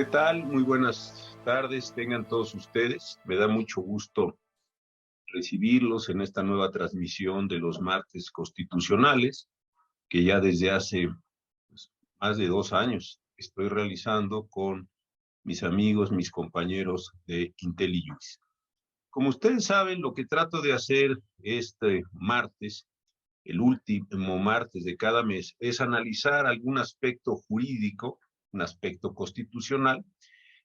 ¿Qué tal? Muy buenas tardes, tengan todos ustedes. Me da mucho gusto recibirlos en esta nueva transmisión de los martes constitucionales, que ya desde hace más de 2 años estoy realizando con mis amigos, mis compañeros de IntelliJuice. Como ustedes saben, lo que trato de hacer este martes, el último martes de cada mes, es analizar algún aspecto jurídico, un aspecto constitucional,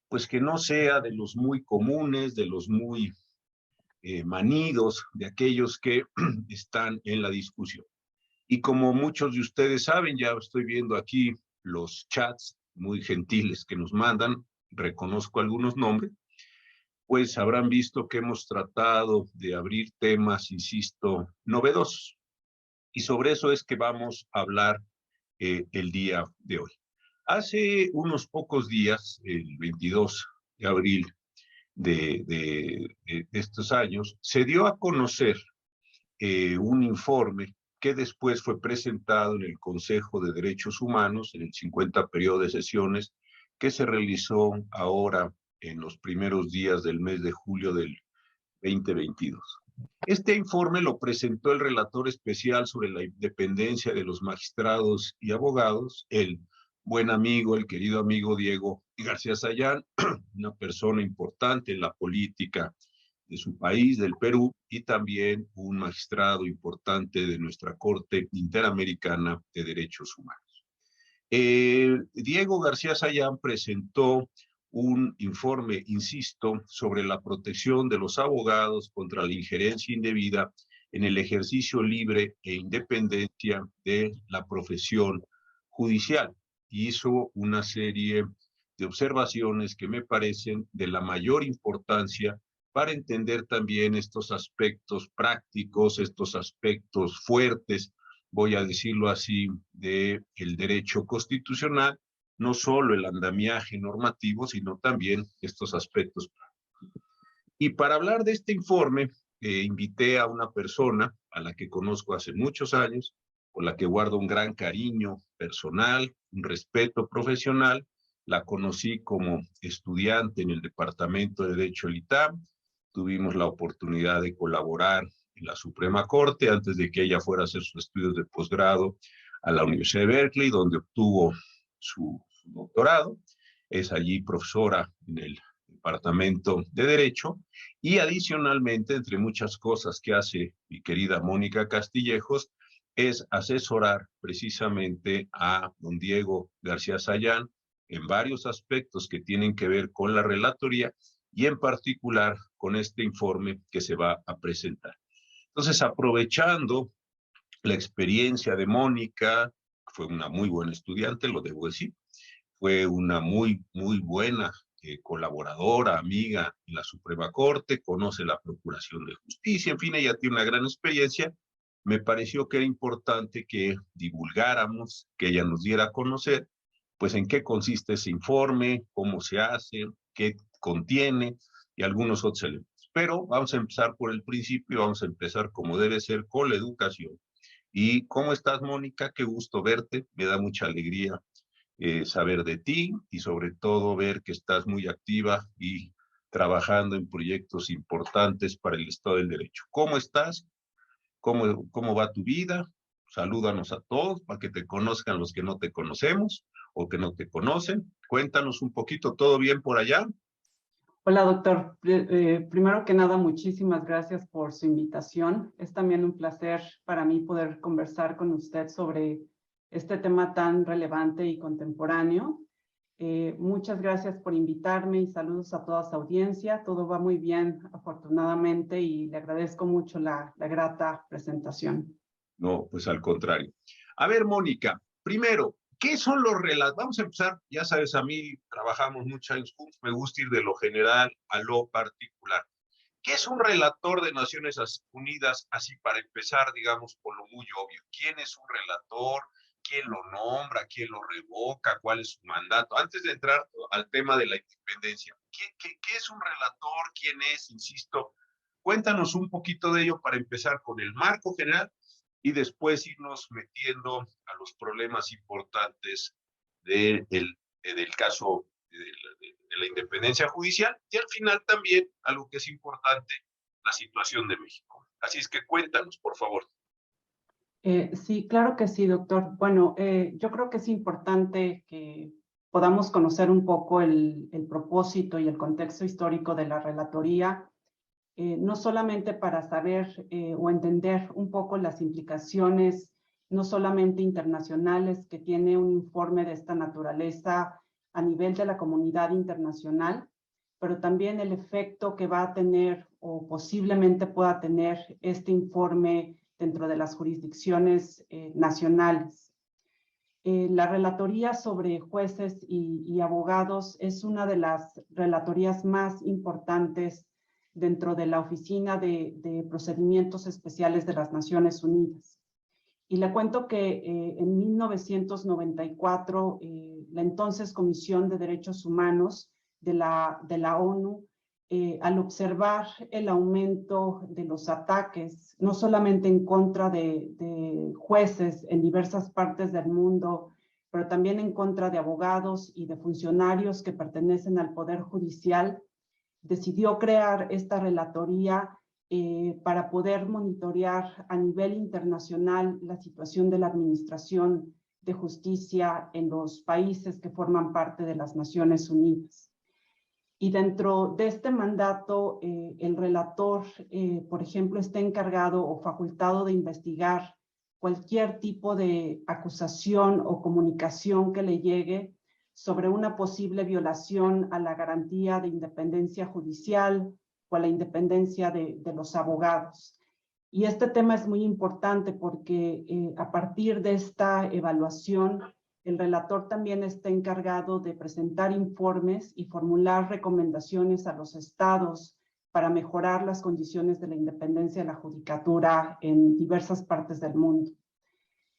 pues que no sea de los muy comunes, de los muy manidos, de aquellos que están en la discusión. Y como muchos de ustedes saben, ya estoy viendo aquí los chats muy gentiles que nos mandan, reconozco algunos nombres, pues habrán visto que hemos tratado de abrir temas, insisto, novedosos. Y sobre eso es que vamos a hablar el día de hoy. Hace unos pocos días, el 22 de abril de estos años, se dio a conocer un informe que después fue presentado en el Consejo de Derechos Humanos, en el 50 periodo de sesiones, que se realizó ahora en los primeros días del mes de julio del 2022. Este informe lo presentó el relator especial sobre la independencia de los magistrados y abogados, el buen amigo, el querido amigo Diego García Sayán, una persona importante en la política de su país, del Perú, y también un magistrado importante de nuestra Corte Interamericana de Derechos Humanos. Diego García Sayán presentó un informe, insisto, sobre la protección de los abogados contra la injerencia indebida en el ejercicio libre e independencia de la profesión judicial. Hizo una serie de observaciones que me parecen de la mayor importancia para entender también estos aspectos prácticos, estos aspectos fuertes, voy a decirlo así, del derecho constitucional, no solo el andamiaje normativo, sino también estos aspectos prácticos. Y para hablar de este informe, invité a una persona a la que conozco hace muchos años, con la que guardo un gran cariño personal, un respeto profesional. La conocí como estudiante en el Departamento de Derecho del ITAM. Tuvimos la oportunidad de colaborar en la Suprema Corte antes de que ella fuera a hacer sus estudios de posgrado a la Universidad de Berkeley, donde obtuvo su doctorado. Es allí profesora en el Departamento de Derecho y adicionalmente, entre muchas cosas que hace mi querida Mónica Castillejos, es asesorar precisamente a don Diego García Sayán en varios aspectos que tienen que ver con la relatoría y en particular con este informe que se va a presentar. Entonces, aprovechando la experiencia de Mónica, fue una muy buena estudiante, lo debo decir, fue una muy buena colaboradora, amiga en la Suprema Corte, conoce la Procuración de Justicia, en fin, ella tiene una gran experiencia. Me pareció que era importante que divulgáramos, que ella nos diera a conocer, pues en qué consiste ese informe, cómo se hace, qué contiene y algunos otros elementos. Pero vamos a empezar por el principio, vamos a empezar como debe ser con la educación. ¿Y cómo estás, Mónica? Qué gusto verte, me da mucha alegría saber de ti y sobre todo ver que estás muy activa y trabajando en proyectos importantes para el Estado del Derecho. ¿Cómo estás? ¿Cómo va tu vida? Salúdanos a todos para que te conozcan los que no te conocemos o que no te conocen. Cuéntanos un poquito, ¿todo bien por allá? Hola, doctor. Primero que nada, muchísimas gracias por su invitación. Es también un placer para mí poder conversar con usted sobre este tema tan relevante y contemporáneo. Muchas gracias por invitarme y saludos a toda su audiencia. Todo va muy bien, afortunadamente, y le agradezco mucho la grata presentación. No, pues al contrario. A ver, Mónica, primero, ¿qué son los relatos? Vamos a empezar, ya sabes, a mí trabajamos muchos años juntos, me gusta ir de lo general a lo particular. ¿Qué es un relator de Naciones Unidas? Así para empezar, digamos, por lo muy obvio. ¿Quién es un relator? ¿Quién lo nombra? ¿Quién lo revoca? ¿Cuál es su mandato? Antes de entrar al tema de la independencia, ¿qué es un relator? ¿Quién es? Insisto, cuéntanos un poquito de ello para empezar con el marco general y después irnos metiendo a los problemas importantes del caso de la independencia judicial, y al final también, algo que es importante, la situación de México. Así es que cuéntanos, por favor. Sí, claro que sí, doctor. Bueno, yo creo que es importante que podamos conocer un poco el propósito y el contexto histórico de la relatoría, no solamente para saber o entender un poco las implicaciones, no solamente internacionales, que tiene un informe de esta naturaleza a nivel de la comunidad internacional, pero también el efecto que va a tener o posiblemente pueda tener este informe dentro de las jurisdicciones nacionales. La relatoría sobre jueces y abogados es una de las relatorías más importantes dentro de la Oficina de Procedimientos Especiales de las Naciones Unidas. Y le cuento que en 1994, la entonces Comisión de Derechos Humanos de la ONU, al observar el aumento de los ataques, no solamente en contra de jueces en diversas partes del mundo, pero también en contra de abogados y de funcionarios que pertenecen al Poder Judicial, decidió crear esta relatoría para poder monitorear a nivel internacional la situación de la administración de justicia en los países que forman parte de las Naciones Unidas. Y dentro de este mandato, el relator, por ejemplo, está encargado o facultado de investigar cualquier tipo de acusación o comunicación que le llegue sobre una posible violación a la garantía de independencia judicial o a la independencia de los abogados. Y este tema es muy importante porque a partir de esta evaluación, el relator también está encargado de presentar informes y formular recomendaciones a los estados para mejorar las condiciones de la independencia de la judicatura en diversas partes del mundo.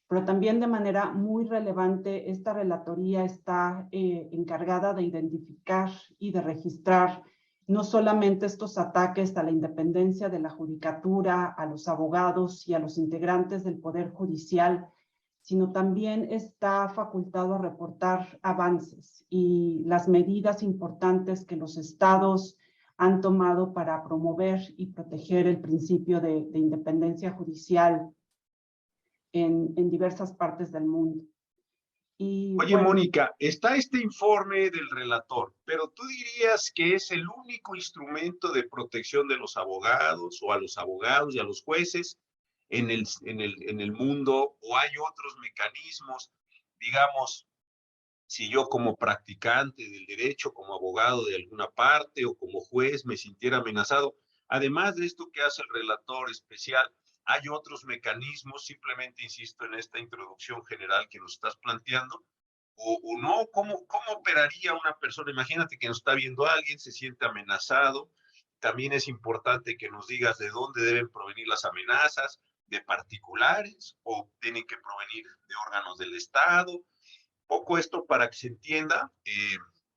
Pero también de manera muy relevante, esta relatoría está encargada de identificar y de registrar no solamente estos ataques a la independencia de la judicatura, a los abogados y a los integrantes del Poder Judicial, sino también está facultado a reportar avances y las medidas importantes que los estados han tomado para promover y proteger el principio de independencia judicial en diversas partes del mundo. Y Oye, bueno, Mónica, está este informe del relator, pero ¿tú dirías que es el único instrumento de protección de los abogados o a los abogados y a los jueces en el mundo, o hay otros mecanismos? Digamos, si yo como practicante del derecho, como abogado de alguna parte o como juez me sintiera amenazado, además de esto que hace el relator especial, hay otros mecanismos, simplemente insisto en esta introducción general que nos estás planteando, o no, ¿cómo operaría una persona? Imagínate que nos está viendo alguien, se siente amenazado. También es importante que nos digas de dónde deben provenir las amenazas, de particulares o tienen que provenir de órganos del Estado. Poco esto para que se entienda,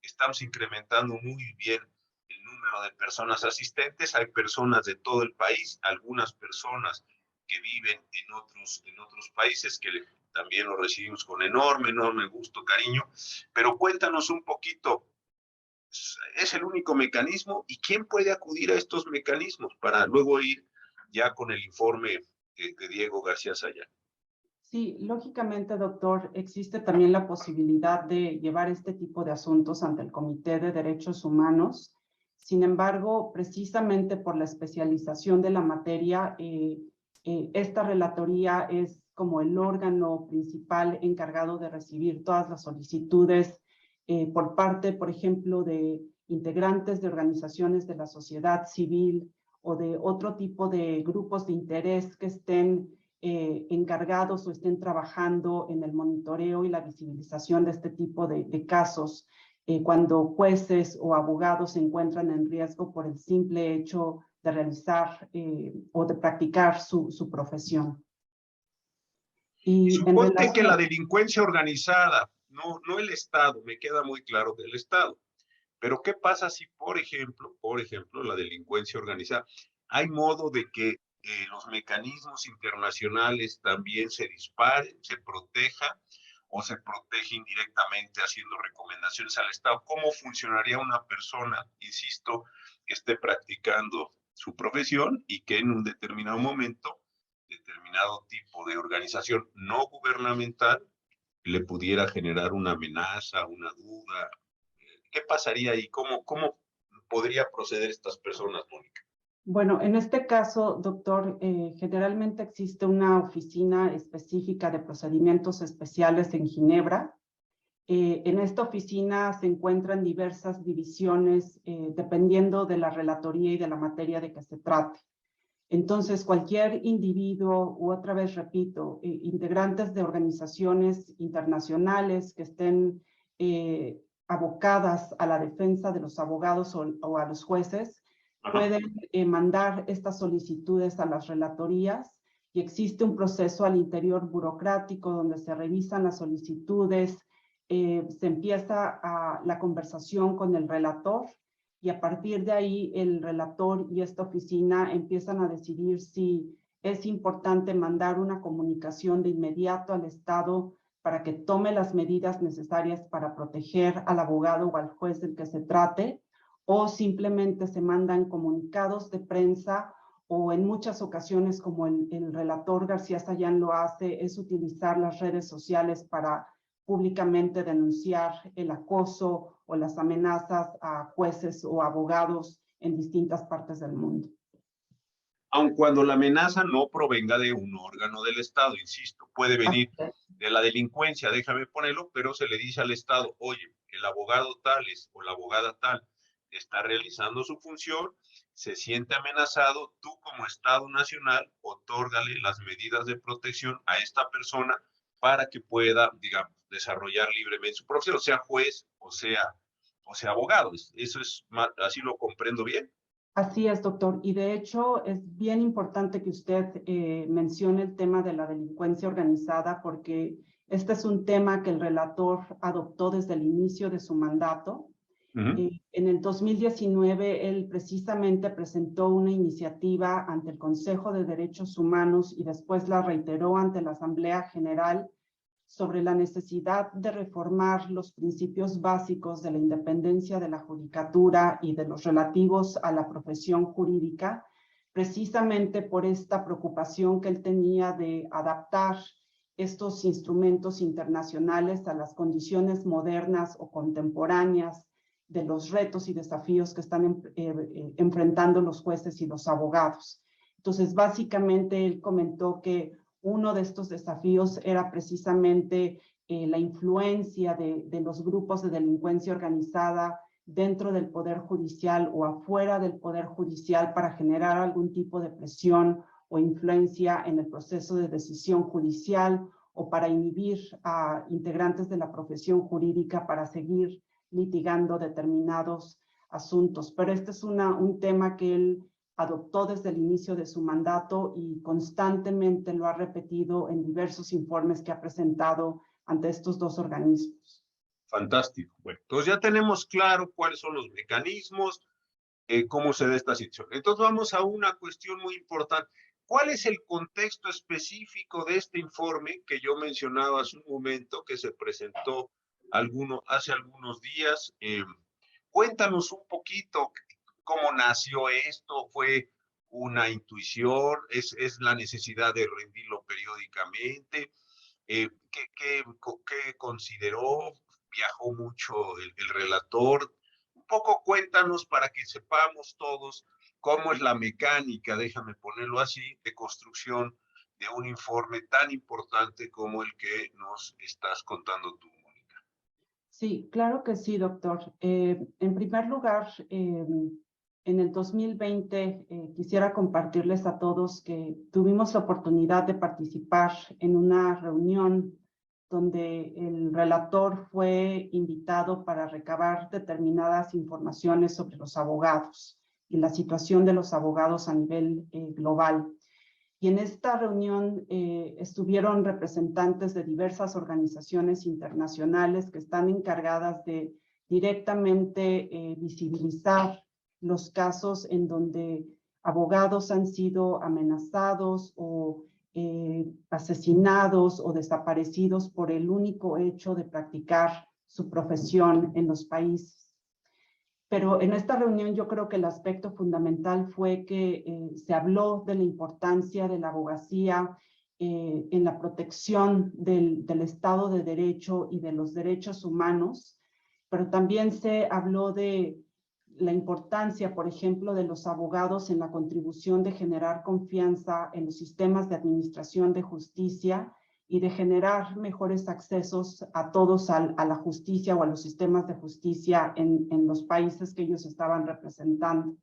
estamos incrementando muy bien el número de personas asistentes. Hay personas de todo el país, algunas personas que viven en otros países que también lo recibimos con enorme gusto, cariño. Pero cuéntanos un poquito, ¿es el único mecanismo? ¿Y quién puede acudir a estos mecanismos para luego ir ya con el informe de Diego García Sayán? sí, lógicamente, doctor, existe también la posibilidad de llevar este tipo de asuntos ante el Comité de Derechos Humanos. Sin embargo, precisamente por la especialización de la materia, esta relatoría es como el órgano principal encargado de recibir todas las solicitudes por parte, por ejemplo, de integrantes de organizaciones de la sociedad civil o de otro tipo de grupos de interés que estén encargados o estén trabajando en el monitoreo y la visibilización de este tipo de casos cuando jueces o abogados se encuentran en riesgo por el simple hecho de realizar o de practicar su profesión. Y Y en suponte que la relación, delincuencia organizada, no el Estado, me queda muy claro que el Estado, pero ¿qué pasa si, por ejemplo, la delincuencia organizada, hay modo de que los mecanismos internacionales también se disparen, se protejan, o se protege indirectamente haciendo recomendaciones al Estado. ¿Cómo funcionaría una persona, insisto, que esté practicando su profesión y que en un determinado momento, determinado tipo de organización no gubernamental le pudiera generar una amenaza, una duda? ¿Qué pasaría ahí? ¿Cómo podría proceder estas personas, Mónica? Bueno, en este caso, doctor, generalmente existe una oficina específica de procedimientos especiales en Ginebra. En esta oficina se encuentran diversas divisiones dependiendo de la relatoría y de la materia de que se trate. Entonces, cualquier individuo, u otra vez repito, integrantes de organizaciones internacionales que estén abocadas a la defensa de los abogados o a los jueces, pueden mandar estas solicitudes a las relatorías y existe un proceso al interior burocrático donde se revisan las solicitudes, se empieza la conversación con el relator y a partir de ahí el relator y esta oficina empiezan a decidir si es importante mandar una comunicación de inmediato al Estado para que tome las medidas necesarias para proteger al abogado o al juez del que se trate, o simplemente se mandan comunicados de prensa, o en muchas ocasiones, como el relator García Sayán lo hace, es utilizar las redes sociales para públicamente denunciar el acoso o las amenazas a jueces o abogados en distintas partes del mundo. Aun cuando la amenaza no provenga de un órgano del Estado, insisto, puede venir de la delincuencia, déjame ponerlo, pero se le dice al Estado, oye, el abogado tales o la abogada tal está realizando su función, se siente amenazado, tú como Estado Nacional, otórgale las medidas de protección a esta persona para que pueda, digamos, desarrollar libremente su profesión, sea juez o sea abogado. Eso es, así lo comprendo bien. Así es, doctor. Y de hecho es bien importante que usted mencione el tema de la delincuencia organizada, porque este es un tema que el relator adoptó desde el inicio de su mandato. En el 2019, él precisamente presentó una iniciativa ante el Consejo de Derechos Humanos y después la reiteró ante la Asamblea General sobre la necesidad de reformar los principios básicos de la independencia de la judicatura y de los relativos a la profesión jurídica, precisamente por esta preocupación que él tenía de adaptar estos instrumentos internacionales a las condiciones modernas o contemporáneas de los retos y desafíos que están enfrentando los jueces y los abogados. Entonces, básicamente, él comentó que uno de estos desafíos era precisamente la influencia de los grupos de delincuencia organizada dentro del Poder Judicial o afuera del Poder Judicial para generar algún tipo de presión o influencia en el proceso de decisión judicial o para inhibir a integrantes de la profesión jurídica para seguir litigando determinados asuntos. Pero este es un tema que él adoptó desde el inicio de su mandato y constantemente lo ha repetido en diversos informes que ha presentado ante estos dos organismos. Fantástico. Bueno, entonces ya tenemos claro cuáles son los mecanismos, cómo se da esta situación. Entonces vamos a una cuestión muy importante. ¿Cuál es el contexto específico de este informe que yo mencionaba hace un momento, que se presentó hace algunos días? Cuéntanos un poquito cómo nació esto. ¿Fue una intuición? ¿Es la necesidad de rendirlo periódicamente? ¿Qué consideró? ¿Viajó mucho el relator? Un poco cuéntanos para que sepamos todos cómo es la mecánica, déjame ponerlo así, de construcción de un informe tan importante como el que nos estás contando tú, Mónica. Sí, claro que sí, doctor. En primer lugar, en el 2020 quisiera compartirles a todos que tuvimos la oportunidad de participar en una reunión donde el relator fue invitado para recabar determinadas informaciones sobre los abogados y la situación de los abogados a nivel global. Y en esta reunión estuvieron representantes de diversas organizaciones internacionales que están encargadas de directamente visibilizar los casos en donde abogados han sido amenazados o asesinados o desaparecidos por el único hecho de practicar su profesión en los países. Pero en esta reunión yo creo que el aspecto fundamental fue que se habló de la importancia de la abogacía en la protección del Estado de Derecho y de los derechos humanos, pero también se habló de la importancia, por ejemplo, de los abogados en la contribución de generar confianza en los sistemas de administración de justicia y de generar mejores accesos a todos a la justicia o a los sistemas de justicia en los países que ellos estaban representando.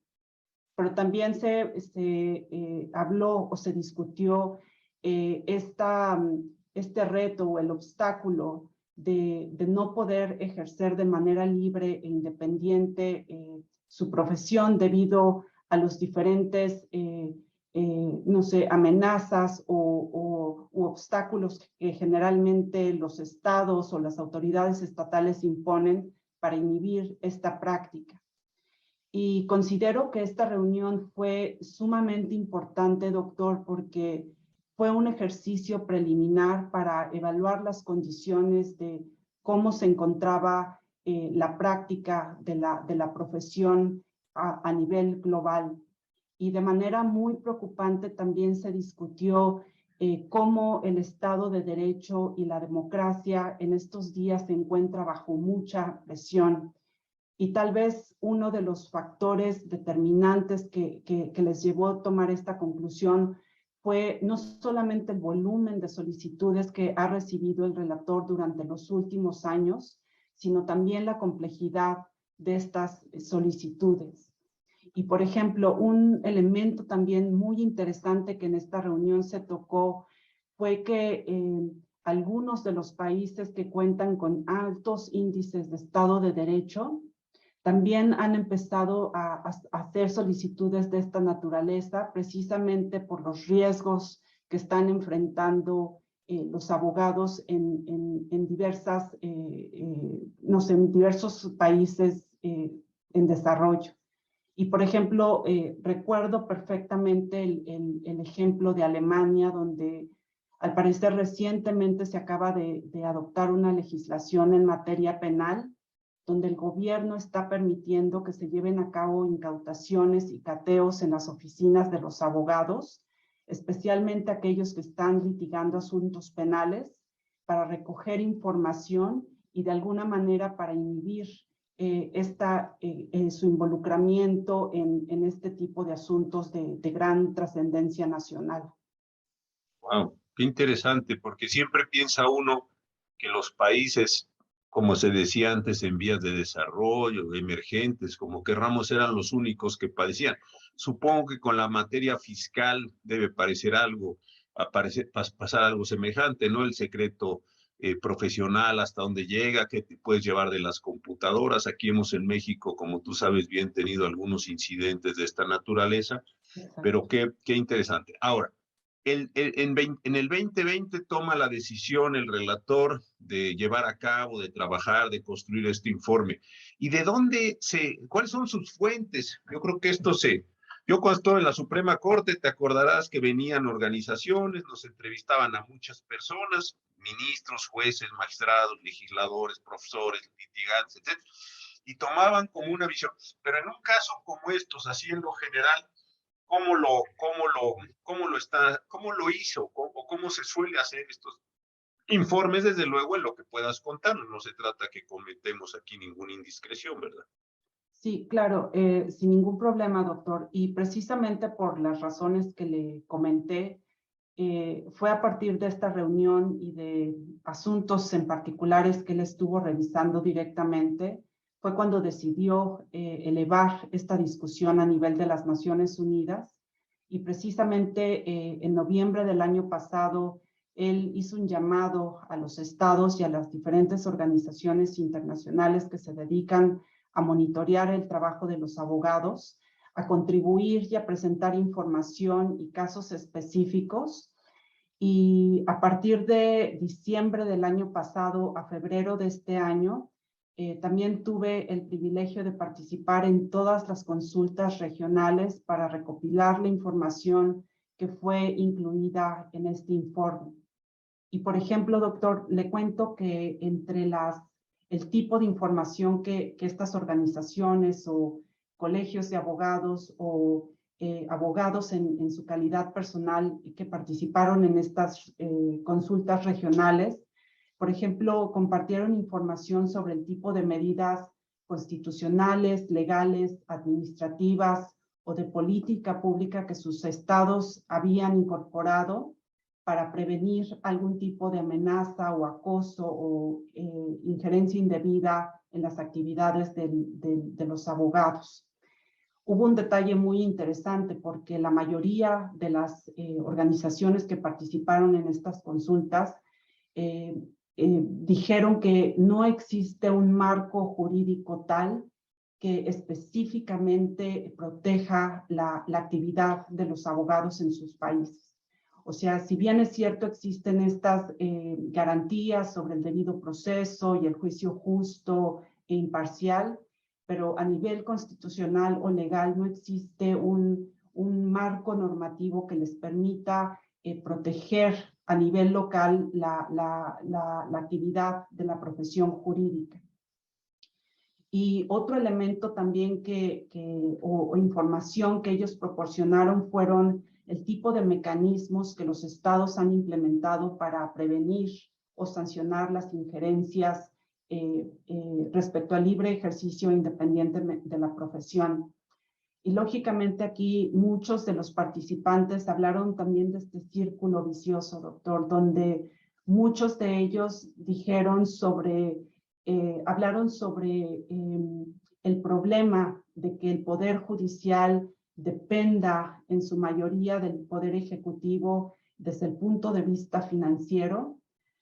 Pero también se habló o se discutió este reto o el obstáculo de no poder ejercer de manera libre e independiente su profesión debido a los diferentes no sé, amenazas u obstáculos que generalmente los estados o las autoridades estatales imponen para inhibir esta práctica. Y considero que esta reunión fue sumamente importante, doctor, porque fue un ejercicio preliminar para evaluar las condiciones de cómo se encontraba la práctica de la profesión a nivel global. Y de manera muy preocupante también se discutió cómo el Estado de Derecho y la democracia en estos días se encuentra bajo mucha presión. Y tal vez uno de los factores determinantes que les llevó a tomar esta conclusión fue no solamente el volumen de solicitudes que ha recibido el relator durante los últimos años, sino también la complejidad de estas solicitudes. Y, por ejemplo, un elemento también muy interesante que en esta reunión se tocó fue que algunos de los países que cuentan con altos índices de Estado de Derecho también han empezado a hacer solicitudes de esta naturaleza precisamente por los riesgos que están enfrentando los abogados en diversas, no sé, en diversos países en desarrollo. Y, por ejemplo, recuerdo perfectamente el ejemplo de Alemania, donde al parecer recientemente se acaba de adoptar una legislación en materia penal, donde el gobierno está permitiendo que se lleven a cabo incautaciones y cateos en las oficinas de los abogados, especialmente aquellos que están litigando asuntos penales, para recoger información y de alguna manera para inhibir su involucramiento en este tipo de asuntos de gran trascendencia nacional. Wow, qué interesante, porque siempre piensa uno que los países, como se decía antes, en vías de desarrollo, emergentes, como que Ramos eran los únicos que padecían. Supongo que con la materia fiscal debe parecer algo, pasar algo semejante, ¿no? El secreto profesional, hasta dónde llega, qué te puedes llevar de las computadoras. Aquí hemos en México, como tú sabes bien, tenido algunos incidentes de esta naturaleza, Exacto. pero qué interesante. Ahora, en el 2020 toma la decisión el relator de llevar a cabo, de trabajar, de construir este informe. ¿Y de dónde cuáles son sus fuentes? Yo creo que yo cuando estuve en la Suprema Corte, te acordarás que venían organizaciones, nos entrevistaban a muchas personas, ministros, jueces, magistrados, legisladores, profesores, litigantes, etc. Y tomaban como una visión. Pero en un caso como estos, así en lo general, ¿cómo lo hizo? ¿Cómo se suele hacer estos informes? Desde luego en lo que puedas contarnos. No se trata que cometemos aquí ninguna indiscreción, ¿verdad? Sí, claro, sin ningún problema, doctor. Y precisamente por las razones que le comenté, fue a partir de esta reunión y de asuntos en particulares que él estuvo revisando directamente, fue cuando decidió elevar esta discusión a nivel de las Naciones Unidas. Y precisamente en noviembre del año pasado, él hizo un llamado a los estados y a las diferentes organizaciones internacionales que se dedican a monitorear el trabajo de los abogados, a contribuir y a presentar información y casos específicos. Y a partir de diciembre del año pasado a febrero de este año, también tuve el privilegio de participar en todas las consultas regionales para recopilar la información que fue incluida en este informe. Y, por ejemplo, doctor, le cuento que entre el tipo de información que estas organizaciones o colegios de abogados o abogados en su calidad personal que participaron en estas consultas regionales, por ejemplo, compartieron información sobre el tipo de medidas constitucionales, legales, administrativas o de política pública que sus estados habían incorporado para prevenir algún tipo de amenaza o acoso o injerencia indebida en las actividades de los abogados. Hubo un detalle muy interesante porque la mayoría de las organizaciones que participaron en estas consultas dijeron que no existe un marco jurídico tal que específicamente proteja la actividad de los abogados en sus países. O sea, si bien es cierto, existen estas garantías sobre el debido proceso y el juicio justo e imparcial, pero a nivel constitucional o legal no existe un marco normativo que les permita proteger a nivel local la actividad de la profesión jurídica. Y otro elemento también o información que ellos proporcionaron fueron el tipo de mecanismos que los estados han implementado para prevenir o sancionar las injerencias respecto al libre ejercicio independiente de la profesión. Y lógicamente aquí muchos de los participantes hablaron también de este círculo vicioso, doctor, donde muchos de ellos hablaron sobre el problema de que el Poder Judicial dependa en su mayoría del Poder Ejecutivo desde el punto de vista financiero,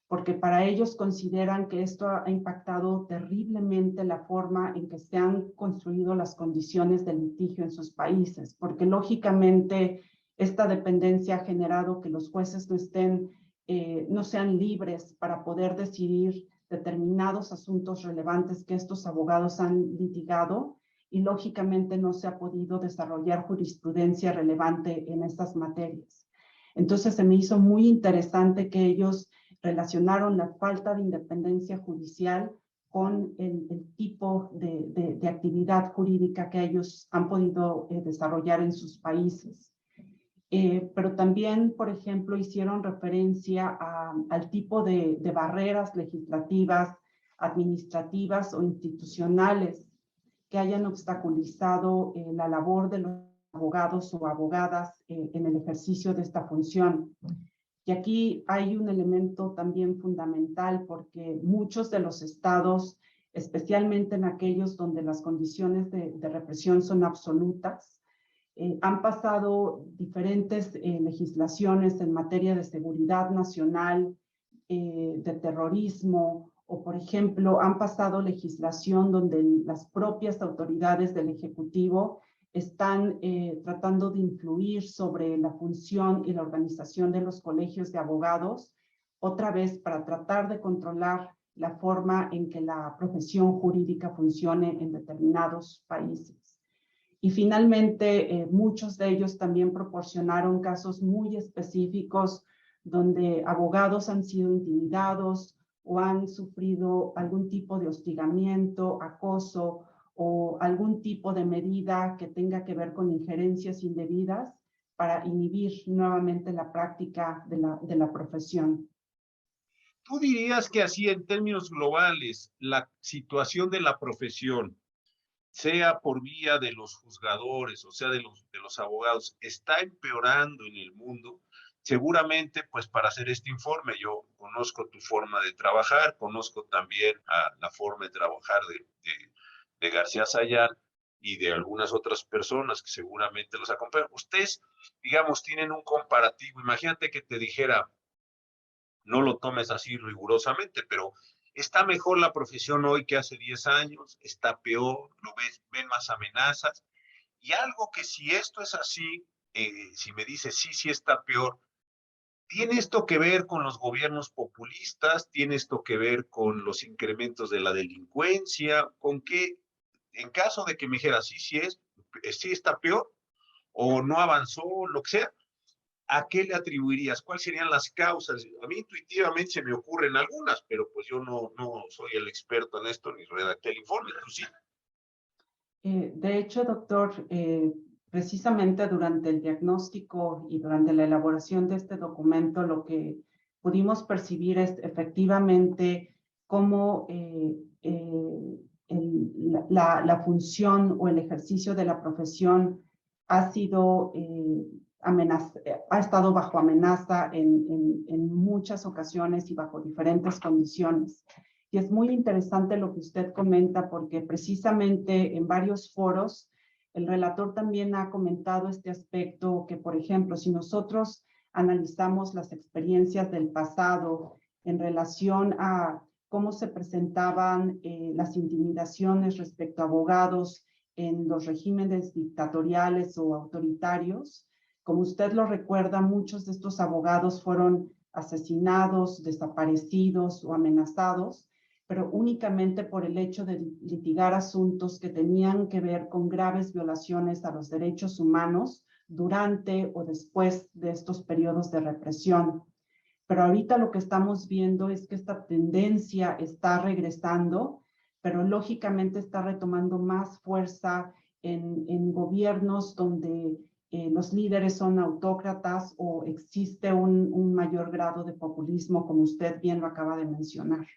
porque para ellos consideran que esto ha impactado terriblemente la forma en que se han construido las condiciones de litigio en sus países, porque lógicamente esta dependencia ha generado que los jueces no sean libres para poder decidir determinados asuntos relevantes que estos abogados han litigado, y lógicamente no se ha podido desarrollar jurisprudencia relevante en estas materias. Entonces se me hizo muy interesante que ellos relacionaron la falta de independencia judicial con el tipo de actividad jurídica que ellos han podido desarrollar en sus países. Pero también, por ejemplo, hicieron referencia al tipo de barreras legislativas, administrativas o institucionales que hayan obstaculizado la labor de los abogados o abogadas en el ejercicio de esta función. Y aquí hay un elemento también fundamental porque muchos de los estados, especialmente en aquellos donde las condiciones de represión son absolutas, han pasado diferentes legislaciones en materia de seguridad nacional, de terrorismo, o por ejemplo, han pasado legislación donde las propias autoridades del Ejecutivo están tratando de influir sobre la función y la organización de los colegios de abogados, otra vez para tratar de controlar la forma en que la profesión jurídica funcione en determinados países. Y finalmente, muchos de ellos también proporcionaron casos muy específicos donde abogados han sido intimidados o han sufrido algún tipo de hostigamiento, acoso o algún tipo de medida que tenga que ver con injerencias indebidas para inhibir nuevamente la práctica de la profesión. ¿Tú dirías que así en términos globales la situación de la profesión, sea por vía de los juzgadores o sea de los abogados, está empeorando en el mundo? Seguramente, pues para hacer este informe, yo conozco tu forma de trabajar, conozco también la forma de trabajar de García Sayán y de algunas otras personas que seguramente los acompañan. Ustedes, digamos, tienen un comparativo. Imagínate que te dijera, no lo tomes así rigurosamente, pero ¿está mejor la profesión hoy que hace 10 años? ¿Está peor? ¿Ven más amenazas? Y algo que si esto es así, si me dices sí está peor, ¿tiene esto que ver con los gobiernos populistas? ¿Tiene esto que ver con los incrementos de la delincuencia? ¿Con qué? En caso de que me dijera sí está peor, o no avanzó, lo que sea, ¿a qué le atribuirías? ¿Cuáles serían las causas? A mí intuitivamente se me ocurren algunas, pero pues yo no soy el experto en esto ni redacté el informe, ¿tú sí? De hecho, doctor, precisamente durante el diagnóstico y durante la elaboración de este documento, lo que pudimos percibir es efectivamente cómo la función o el ejercicio de la profesión ha sido ha estado bajo amenaza en muchas ocasiones y bajo diferentes condiciones. Y es muy interesante lo que usted comenta porque precisamente en varios foros el relator también ha comentado este aspecto que, por ejemplo, si nosotros analizamos las experiencias del pasado en relación a cómo se presentaban las intimidaciones respecto a abogados en los regímenes dictatoriales o autoritarios, como usted lo recuerda, muchos de estos abogados fueron asesinados, desaparecidos o amenazados, pero únicamente por el hecho de litigar asuntos que tenían que ver con graves violaciones a los derechos humanos durante o después de estos periodos de represión. Pero ahorita lo que estamos viendo es que esta tendencia está regresando, pero lógicamente está retomando más fuerza en gobiernos donde los líderes son autócratas o existe un mayor grado de populismo, como usted bien lo acaba de mencionar.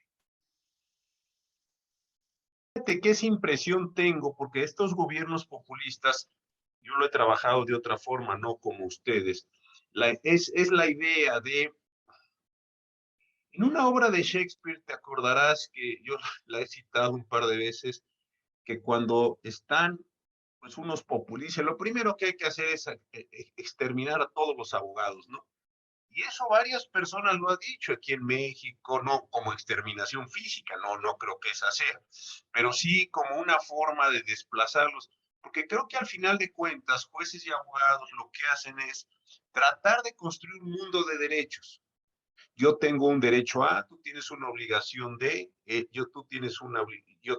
Fíjate que esa impresión tengo, porque estos gobiernos populistas, yo lo he trabajado de otra forma, no como ustedes, es la idea de, en una obra de Shakespeare, te acordarás que yo la he citado un par de veces, que cuando están pues unos populistas, lo primero que hay que hacer es exterminar a todos los abogados, ¿no? Y eso varias personas lo han dicho aquí en México, no como exterminación física, no creo que esa sea, pero sí como una forma de desplazarlos, porque creo que al final de cuentas, jueces y abogados lo que hacen es tratar de construir un mundo de derechos. Yo tengo un derecho a, tú tienes una obligación de, yo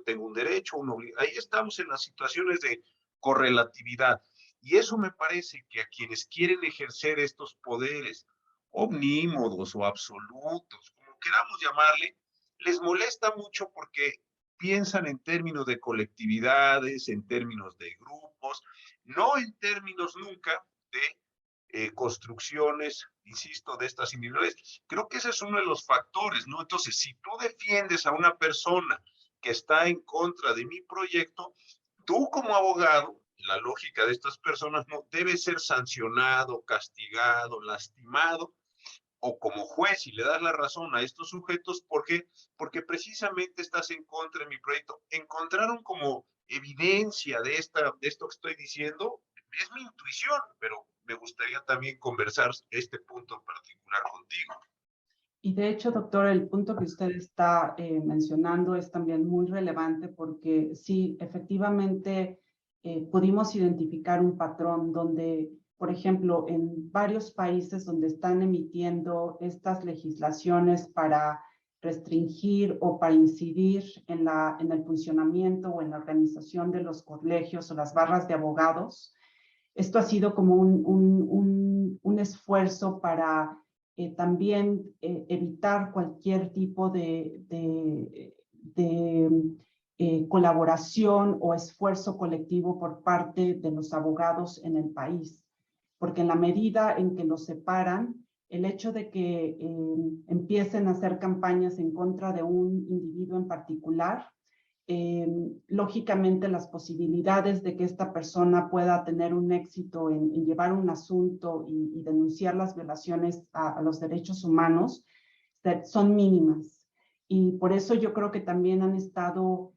tengo un derecho, ahí estamos en las situaciones de correlatividad. Y eso me parece que a quienes quieren ejercer estos poderes omnímodos o absolutos, como queramos llamarle, les molesta mucho porque piensan en términos de colectividades, en términos de grupos, no en términos nunca de construcciones, insisto, de estas individuales. Creo que ese es uno de los factores, ¿no? Entonces, si tú defiendes a una persona que está en contra de mi proyecto, tú como abogado, la lógica de estas personas no debe ser sancionado, castigado, lastimado, o como juez y le das la razón a estos sujetos, ¿por qué? Porque precisamente estás en contra de mi proyecto. Encontraron como evidencia de esto que estoy diciendo, es mi intuición, pero me gustaría también conversar este punto en particular contigo. Y de hecho, doctor, el punto que usted está mencionando es también muy relevante porque sí, efectivamente pudimos identificar un patrón donde, por ejemplo, en varios países donde están emitiendo estas legislaciones para restringir o para incidir en el funcionamiento o en la organización de los colegios o las barras de abogados, esto ha sido como un esfuerzo para también evitar cualquier tipo de colaboración o esfuerzo colectivo por parte de los abogados en el país. Porque en la medida en que los separan, el hecho de que empiecen a hacer campañas en contra de un individuo en particular, lógicamente las posibilidades de que esta persona pueda tener un éxito en llevar un asunto y denunciar las violaciones a los derechos humanos son mínimas. Y por eso yo creo que también han estado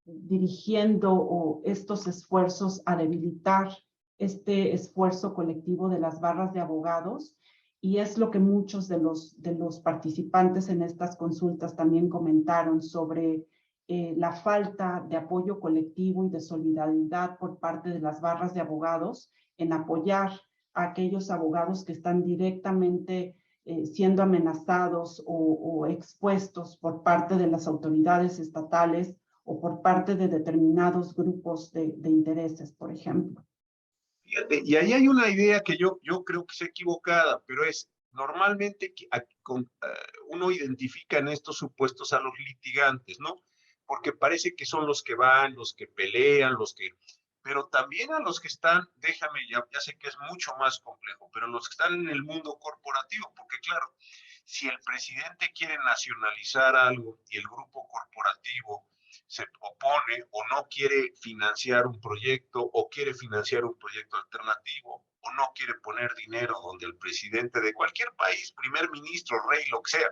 dirigiendo estos esfuerzos a debilitar este esfuerzo colectivo de las barras de abogados. Y es lo que muchos de los participantes en estas consultas también comentaron sobre la falta de apoyo colectivo y de solidaridad por parte de las barras de abogados en apoyar a aquellos abogados que están directamente siendo amenazados o expuestos por parte de las autoridades estatales o por parte de determinados grupos de intereses, por ejemplo. Fíjate, y ahí hay una idea que yo creo que es equivocada, pero es normalmente uno identifica en estos supuestos a los litigantes, ¿no? Porque parece que son los que van, los que pelean, pero también a los que están, déjame, ya sé que es mucho más complejo, pero los que están en el mundo corporativo, porque claro, si el presidente quiere nacionalizar algo y el grupo corporativo se opone o no quiere financiar un proyecto o quiere financiar un proyecto alternativo o no quiere poner dinero donde el presidente de cualquier país, primer ministro, rey, lo que sea,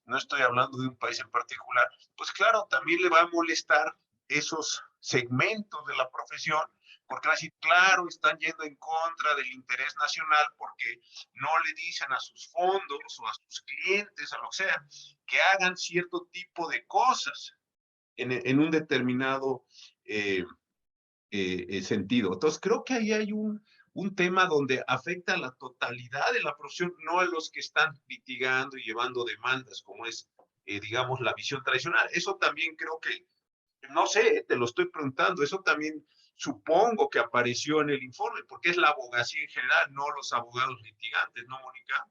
no estoy hablando de un país en particular, pues claro, también le va a molestar esos segmentos de la profesión, porque va a decir, claro, están yendo en contra del interés nacional porque no le dicen a sus fondos o a sus clientes, a lo que sea, que hagan cierto tipo de cosas en un determinado sentido. Entonces, creo que ahí hay un tema donde afecta a la totalidad de la profesión, no a los que están litigando y llevando demandas, como es, digamos, la visión tradicional. Eso también creo que, no sé, te lo estoy preguntando, eso también supongo que apareció en el informe, porque es la abogacía en general, no los abogados litigantes, ¿no, Mónica?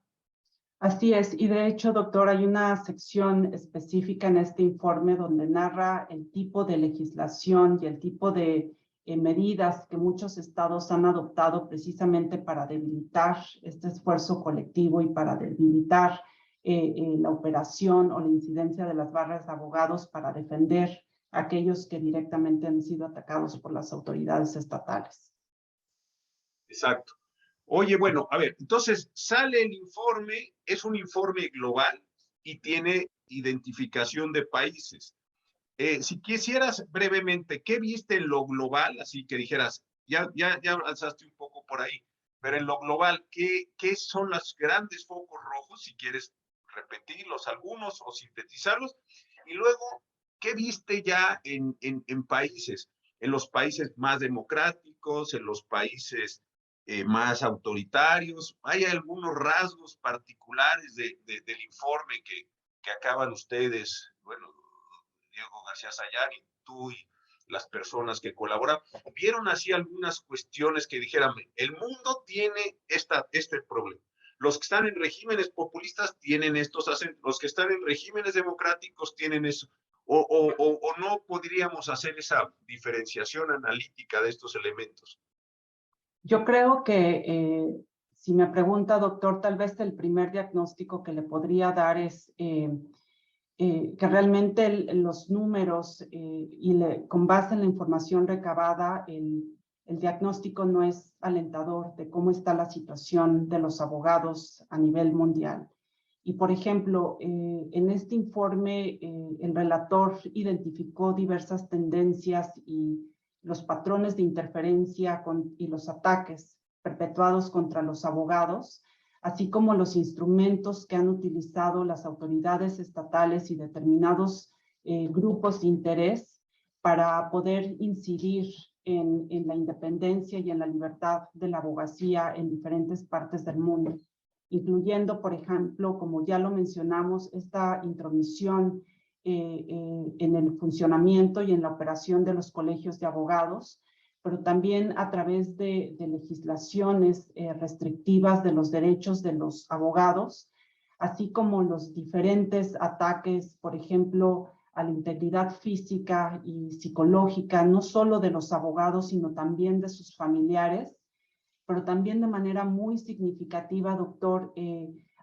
Así es, y de hecho, doctor, hay una sección específica en este informe donde narra el tipo de legislación y el tipo de medidas que muchos estados han adoptado precisamente para debilitar este esfuerzo colectivo y para debilitar la operación o la incidencia de las barras de abogados para defender a aquellos que directamente han sido atacados por las autoridades estatales. Exacto. Oye, bueno, a ver, entonces sale el informe, es un informe global y tiene identificación de países. Si quisieras brevemente, ¿qué viste en lo global? Así que dijeras, ya alzaste un poco por ahí, pero en lo global, ¿qué son los grandes focos rojos? Si quieres repetirlos algunos o sintetizarlos. Y luego, ¿qué viste ya en países? En los países más democráticos, en los países más autoritarios. ¿Hay algunos rasgos particulares del informe que acaban ustedes, bueno, Diego García Sayán y tú y las personas que colaboran, vieron así algunas cuestiones que dijeran, el mundo tiene este problema. Los que están en regímenes populistas tienen estos acentos, los que están en regímenes democráticos tienen eso. O no podríamos hacer esa diferenciación analítica de estos elementos. Yo creo que si me pregunta, doctor, tal vez el primer diagnóstico que le podría dar es que realmente los números con base en la información recabada, el diagnóstico no es alentador de cómo está la situación de los abogados a nivel mundial. Y, por ejemplo, en este informe, el relator identificó diversas tendencias y los patrones de interferencia y los ataques perpetuados contra los abogados, así como los instrumentos que han utilizado las autoridades estatales y determinados grupos de interés para poder incidir en la independencia y en la libertad de la abogacía en diferentes partes del mundo, incluyendo, por ejemplo, como ya lo mencionamos, esta intromisión en el funcionamiento y en la operación de los colegios de abogados, pero también a través de legislaciones restrictivas de los derechos de los abogados, así como los diferentes ataques, por ejemplo, a la integridad física y psicológica, no solo de los abogados, sino también de sus familiares, pero también de manera muy significativa, doctor,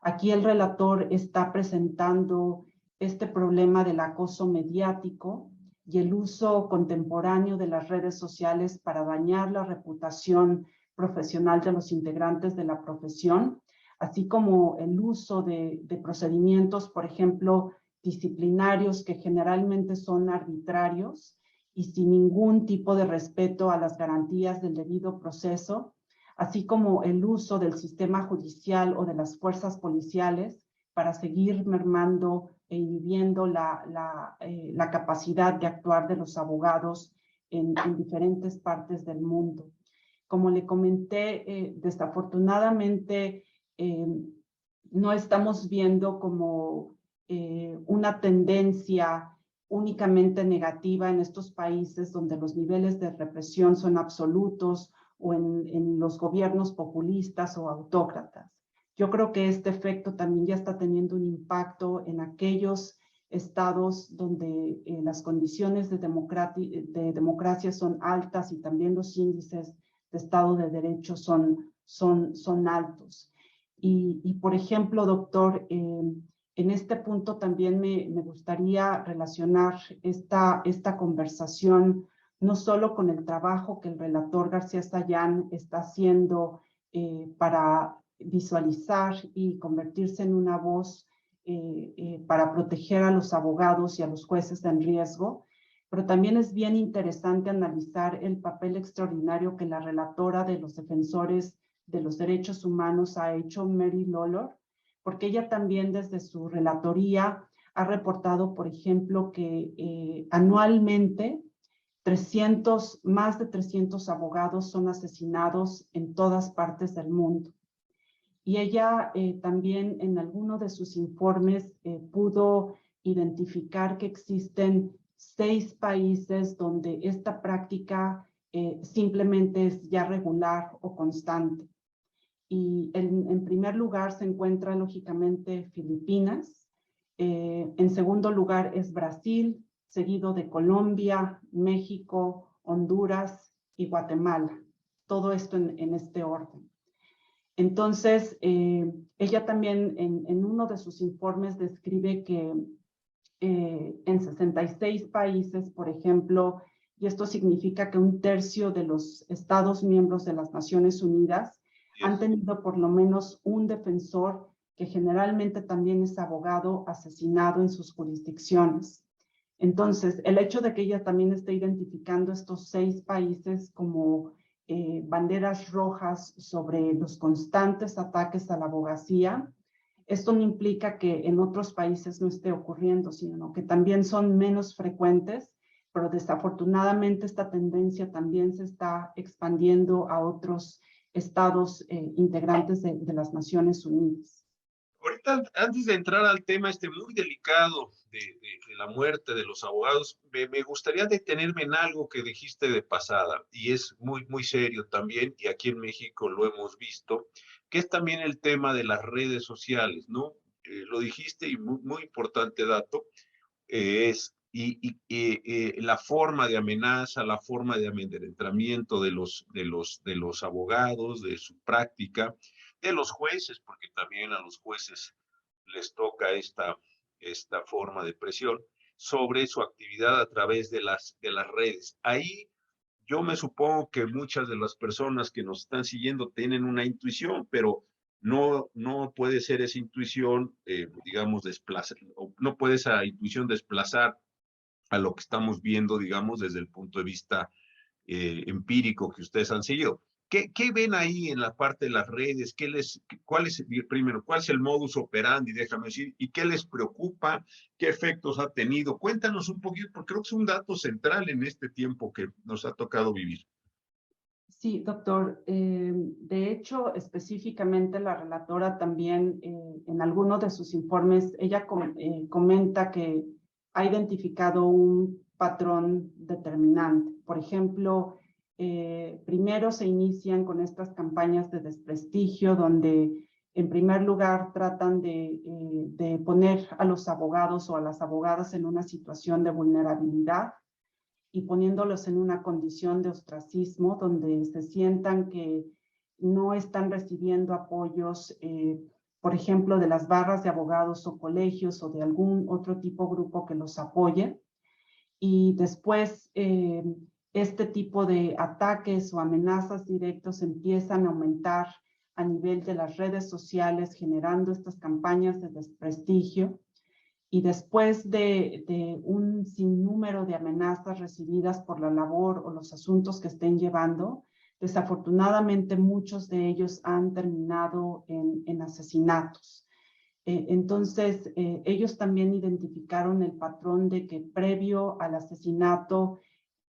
aquí el relator está presentando este problema del acoso mediático y el uso contemporáneo de las redes sociales para dañar la reputación profesional de los integrantes de la profesión, así como el uso de procedimientos, por ejemplo, disciplinarios que generalmente son arbitrarios y sin ningún tipo de respeto a las garantías del debido proceso, así como el uso del sistema judicial o de las fuerzas policiales para seguir mermando e inhibiendo la capacidad de actuar de los abogados en diferentes partes del mundo. Como le comenté, desafortunadamente no estamos viendo como una tendencia únicamente negativa en estos países donde los niveles de represión son absolutos o en los gobiernos populistas o autócratas. Yo creo que este efecto también ya está teniendo un impacto en aquellos estados donde las condiciones de democracia son altas y también los índices de Estado de Derecho son altos. Y por ejemplo, doctor, en este punto también me gustaría relacionar esta conversación no solo con el trabajo que el relator García Sayán está haciendo para visualizar y convertirse en una voz para proteger a los abogados y a los jueces en riesgo, pero también es bien interesante analizar el papel extraordinario que la relatora de los defensores de los derechos humanos ha hecho, Mary Lawlor, porque ella también desde su relatoría ha reportado, por ejemplo, que anualmente más de 300 abogados son asesinados en todas partes del mundo. Y ella también en alguno de sus informes pudo identificar que existen 6 países donde esta práctica simplemente es ya regular o constante. Y en primer lugar se encuentra lógicamente Filipinas, en segundo lugar es Brasil, seguido de Colombia, México, Honduras y Guatemala. Todo esto en este orden. Entonces, ella también en uno de sus informes describe que en 66 países, por ejemplo, y esto significa que 1/3 de los Estados miembros de las Naciones Unidas han tenido por lo menos un defensor que generalmente también es abogado asesinado en sus jurisdicciones. Entonces, el hecho de que ella también esté identificando estos 6 países como banderas rojas sobre los constantes ataques a la abogacía, esto no implica que en otros países no esté ocurriendo, sino que también son menos frecuentes, pero desafortunadamente esta tendencia también se está expandiendo a otros estados integrantes de las Naciones Unidas. Ahorita, antes de entrar al tema muy delicado de la muerte de los abogados, me gustaría detenerme en algo que dijiste de pasada, y es muy serio también, y aquí en México lo hemos visto, que es también el tema de las redes sociales, ¿no? Lo dijiste, y muy importante dato, la forma de amenaza, la forma de amedrentamiento de los abogados, de su práctica, de los jueces, porque también a los jueces les toca esta forma de presión sobre su actividad a través de las redes. Ahí yo me supongo que muchas de las personas que nos están siguiendo tienen una intuición, pero no puede ser esa intuición, digamos, no puede esa intuición desplazar a lo que estamos viendo, digamos, desde el punto de vista empírico que ustedes han seguido. ¿Qué ven ahí en la parte de las redes? Primero, cuál es el modus operandi, déjame decir, y qué les preocupa? ¿Qué efectos ha tenido? Cuéntanos un poquito, porque creo que es un dato central en este tiempo que nos ha tocado vivir. Sí, doctor. De hecho, específicamente la relatora también en alguno de sus informes, ella comenta que ha identificado un patrón determinante. Por ejemplo, primero se inician con estas campañas de desprestigio donde en primer lugar tratan de poner a los abogados o a las abogadas en una situación de vulnerabilidad y poniéndolos en una condición de ostracismo donde se sientan que no están recibiendo apoyos, por ejemplo, de las barras de abogados o colegios o de algún otro tipo de grupo que los apoye. Y después este tipo de ataques o amenazas directos empiezan a aumentar a nivel de las redes sociales, generando estas campañas de desprestigio. Y después de un sinnúmero de amenazas recibidas por la labor o los asuntos que estén llevando, desafortunadamente muchos de ellos han terminado en asesinatos. Entonces, ellos también identificaron el patrón de que previo al asesinato,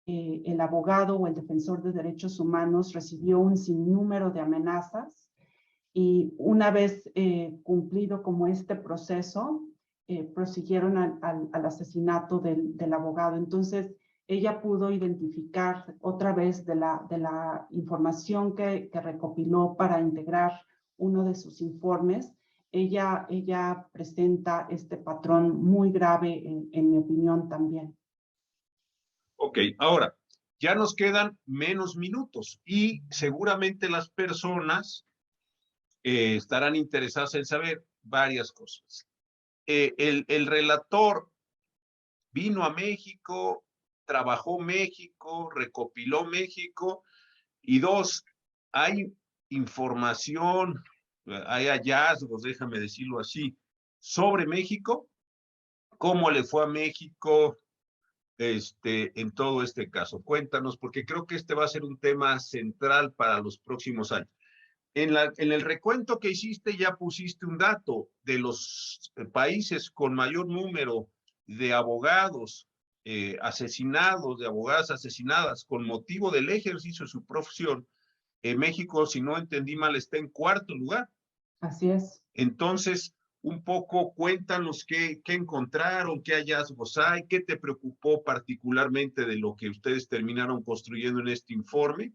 el abogado o el defensor de derechos humanos recibió un sinnúmero de amenazas y una vez cumplido como este proceso, prosiguieron al asesinato del abogado. Entonces, ella pudo identificar otra vez de la información que recopiló para integrar uno de sus informes. Ella presenta este patrón muy grave, en mi opinión también. Ok, ahora, ya nos quedan menos minutos y seguramente las personas estarán interesadas en saber varias cosas. El relator vino a México, trabajó México, recopiló México, y dos, hay información, hay hallazgos, déjame decirlo así, sobre México, cómo le fue a México en todo este caso. Cuéntanos, porque creo que este va a ser un tema central para los próximos años. En el recuento que hiciste ya pusiste un dato de los países con mayor número de abogados asesinados, de abogadas asesinadas con motivo del ejercicio de su profesión. México, si no entendí mal, está en cuarto lugar. Así es. Entonces, un poco cuéntanos qué encontraron, qué hallazgos hay, qué te preocupó particularmente de lo que ustedes terminaron construyendo en este informe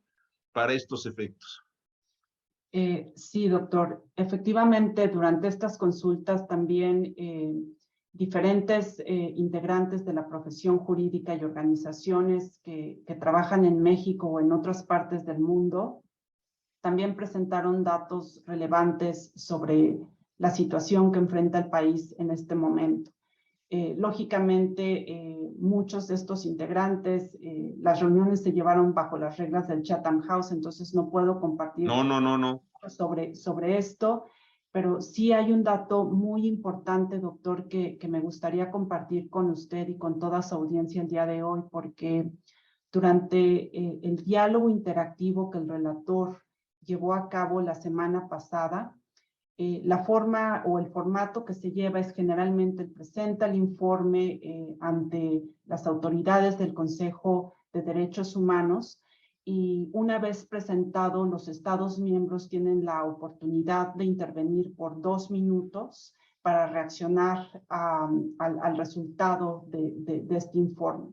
para estos efectos. Sí, doctor. Efectivamente, durante estas consultas también diferentes integrantes de la profesión jurídica y organizaciones que trabajan en México o en otras partes del mundo también presentaron datos relevantes sobre la situación que enfrenta el país en este momento. Lógicamente, muchos de estos integrantes, las reuniones se llevaron bajo las reglas del Chatham House, entonces no puedo compartir No. sobre esto, pero sí hay un dato muy importante, doctor, que me gustaría compartir con usted y con toda su audiencia el día de hoy, porque durante el diálogo interactivo que el relator llevó a cabo la semana pasada, la forma o el formato que se lleva es generalmente presenta el informe ante las autoridades del Consejo de Derechos Humanos, y una vez presentado, los Estados miembros tienen la oportunidad de intervenir por 2 minutos para reaccionar al resultado de este informe.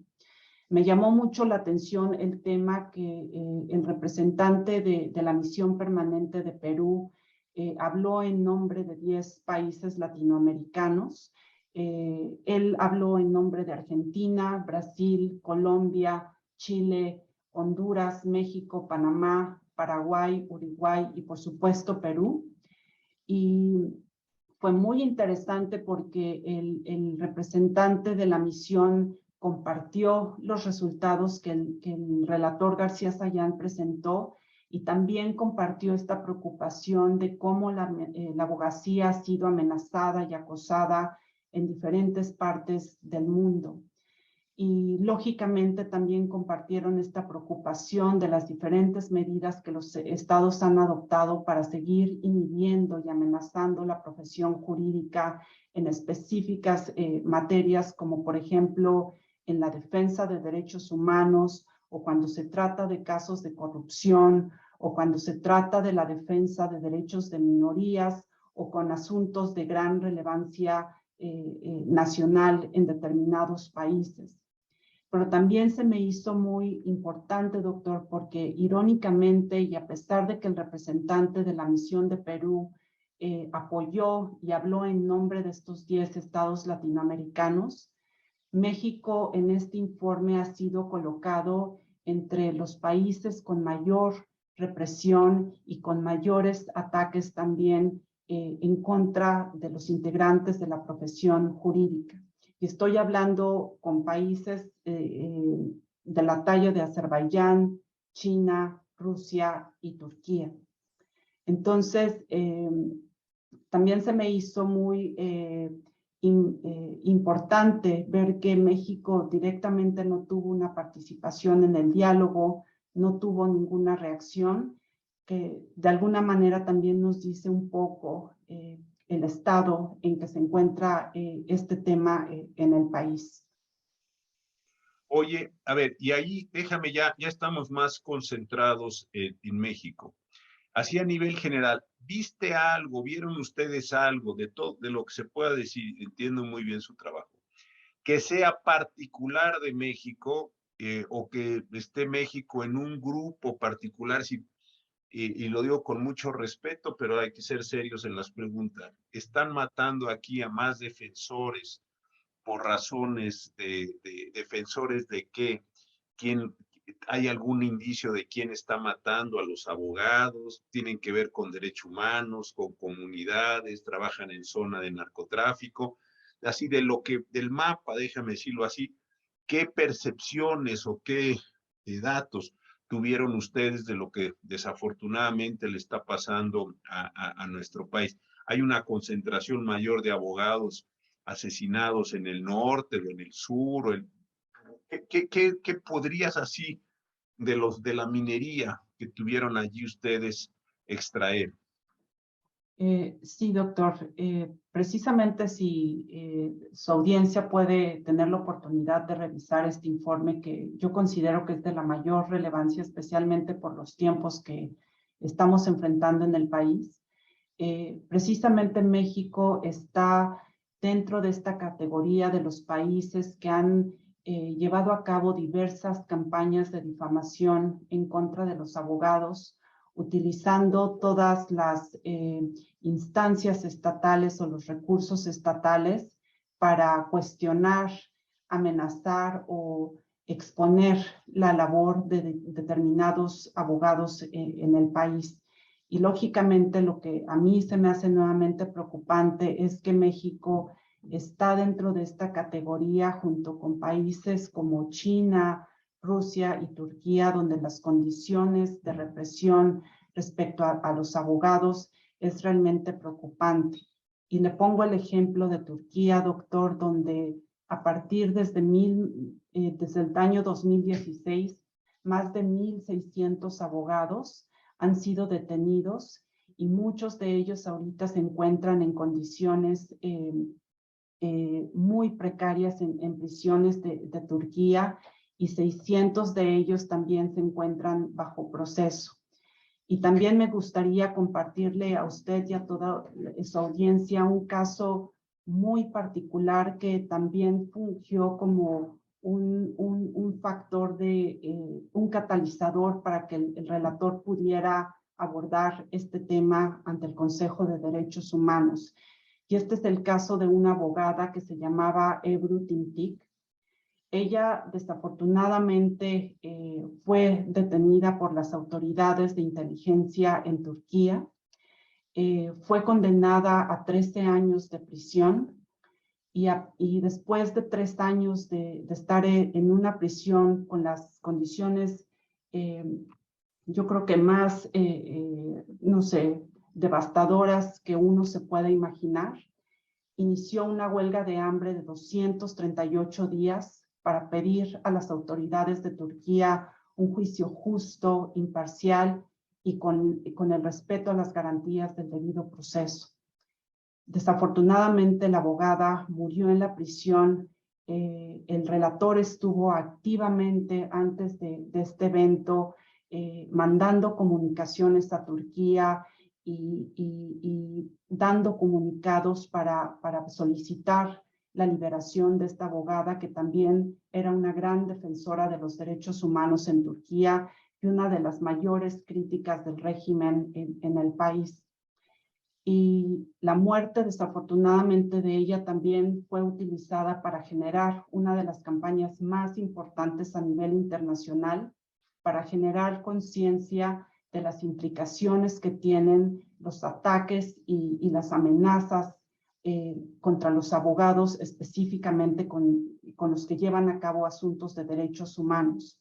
Me llamó mucho la atención el tema que el representante de la misión permanente de Perú habló en nombre de 10 países latinoamericanos. Él habló en nombre de Argentina, Brasil, Colombia, Chile, Honduras, México, Panamá, Paraguay, Uruguay y por supuesto Perú. Y fue muy interesante porque el representante de la misión compartió los resultados que el relator García Sayán presentó, y también compartió esta preocupación de cómo la abogacía ha sido amenazada y acosada en diferentes partes del mundo. Y lógicamente también compartieron esta preocupación de las diferentes medidas que los estados han adoptado para seguir inhibiendo y amenazando la profesión jurídica en específicas materias, como por ejemplo en la defensa de derechos humanos, o cuando se trata de casos de corrupción, o cuando se trata de la defensa de derechos de minorías, o con asuntos de gran relevancia nacional en determinados países. Pero también se me hizo muy importante, doctor, porque irónicamente, y a pesar de que el representante de la misión de Perú apoyó y habló en nombre de estos 10 estados latinoamericanos, México en este informe ha sido colocado entre los países con mayor represión y con mayores ataques también en contra de los integrantes de la profesión jurídica. Y estoy hablando con países de la talla de Azerbaiyán, China, Rusia y Turquía. Entonces, también se me hizo muy importante ver que México directamente no tuvo una participación en el diálogo, no tuvo ninguna reacción, que de alguna manera también nos dice un poco el estado en que se encuentra este tema en el país. Oye, a ver, y ahí déjame ya estamos más concentrados en México. Así a nivel general, ¿viste algo, vieron ustedes algo de todo, de lo que se pueda decir? Entiendo muy bien su trabajo, que sea particular de México o que esté México en un grupo particular, y lo digo con mucho respeto, pero hay que ser serios en las preguntas. Están matando aquí a más defensores por razones de defensores de qué, quién, hay algún indicio de quién está matando a los abogados, tienen que ver con derechos humanos, con comunidades, trabajan en zona de narcotráfico, así de lo que, del mapa, déjame decirlo así, qué percepciones o qué datos tuvieron ustedes de lo que desafortunadamente le está pasando a nuestro país. Hay una concentración mayor de abogados asesinados en el norte o en el sur. ¿Qué podrías así de la minería que tuvieron allí ustedes extraer? Sí, doctor. Precisamente si su audiencia puede tener la oportunidad de revisar este informe, que yo considero que es de la mayor relevancia, especialmente por los tiempos que estamos enfrentando en el país. Precisamente México está dentro de esta categoría de los países que han llevado a cabo diversas campañas de difamación en contra de los abogados, utilizando todas las instancias estatales o los recursos estatales para cuestionar, amenazar o exponer la labor de determinados abogados en el país. Y lógicamente lo que a mí se me hace nuevamente preocupante es que México está dentro de esta categoría junto con países como China, Rusia y Turquía, donde las condiciones de represión respecto a los abogados es realmente preocupante. Y le pongo el ejemplo de Turquía, doctor, donde a partir desde el año 2016, más de 1,600 abogados han sido detenidos y muchos de ellos ahorita se encuentran en condiciones muy precarias en prisiones de Turquía, y 600 de ellos también se encuentran bajo proceso. Y también me gustaría compartirle a usted y a toda su audiencia un caso muy particular que también fungió como un factor un catalizador para que el relator pudiera abordar este tema ante el Consejo de Derechos Humanos. Y este es el caso de una abogada que se llamaba Ebru Timtik. Ella desafortunadamente fue detenida por las autoridades de inteligencia en Turquía. Fue condenada a 13 años de prisión y después de 3 años de estar en una prisión con las condiciones, yo creo que más, no sé, devastadoras que uno se pueda imaginar, inició una huelga de hambre de 238 días para pedir a las autoridades de Turquía un juicio justo, imparcial y con el respeto a las garantías del debido proceso. Desafortunadamente, la abogada murió en la prisión. El relator estuvo activamente antes de este evento mandando comunicaciones a Turquía y dando comunicados para solicitar la liberación de esta abogada, que también era una gran defensora de los derechos humanos en Turquía y una de las mayores críticas del régimen en el país. Y la muerte, desafortunadamente, de ella también fue utilizada para generar una de las campañas más importantes a nivel internacional, para generar conciencia de las implicaciones que tienen los ataques y las amenazas contra los abogados, específicamente con los que llevan a cabo asuntos de derechos humanos.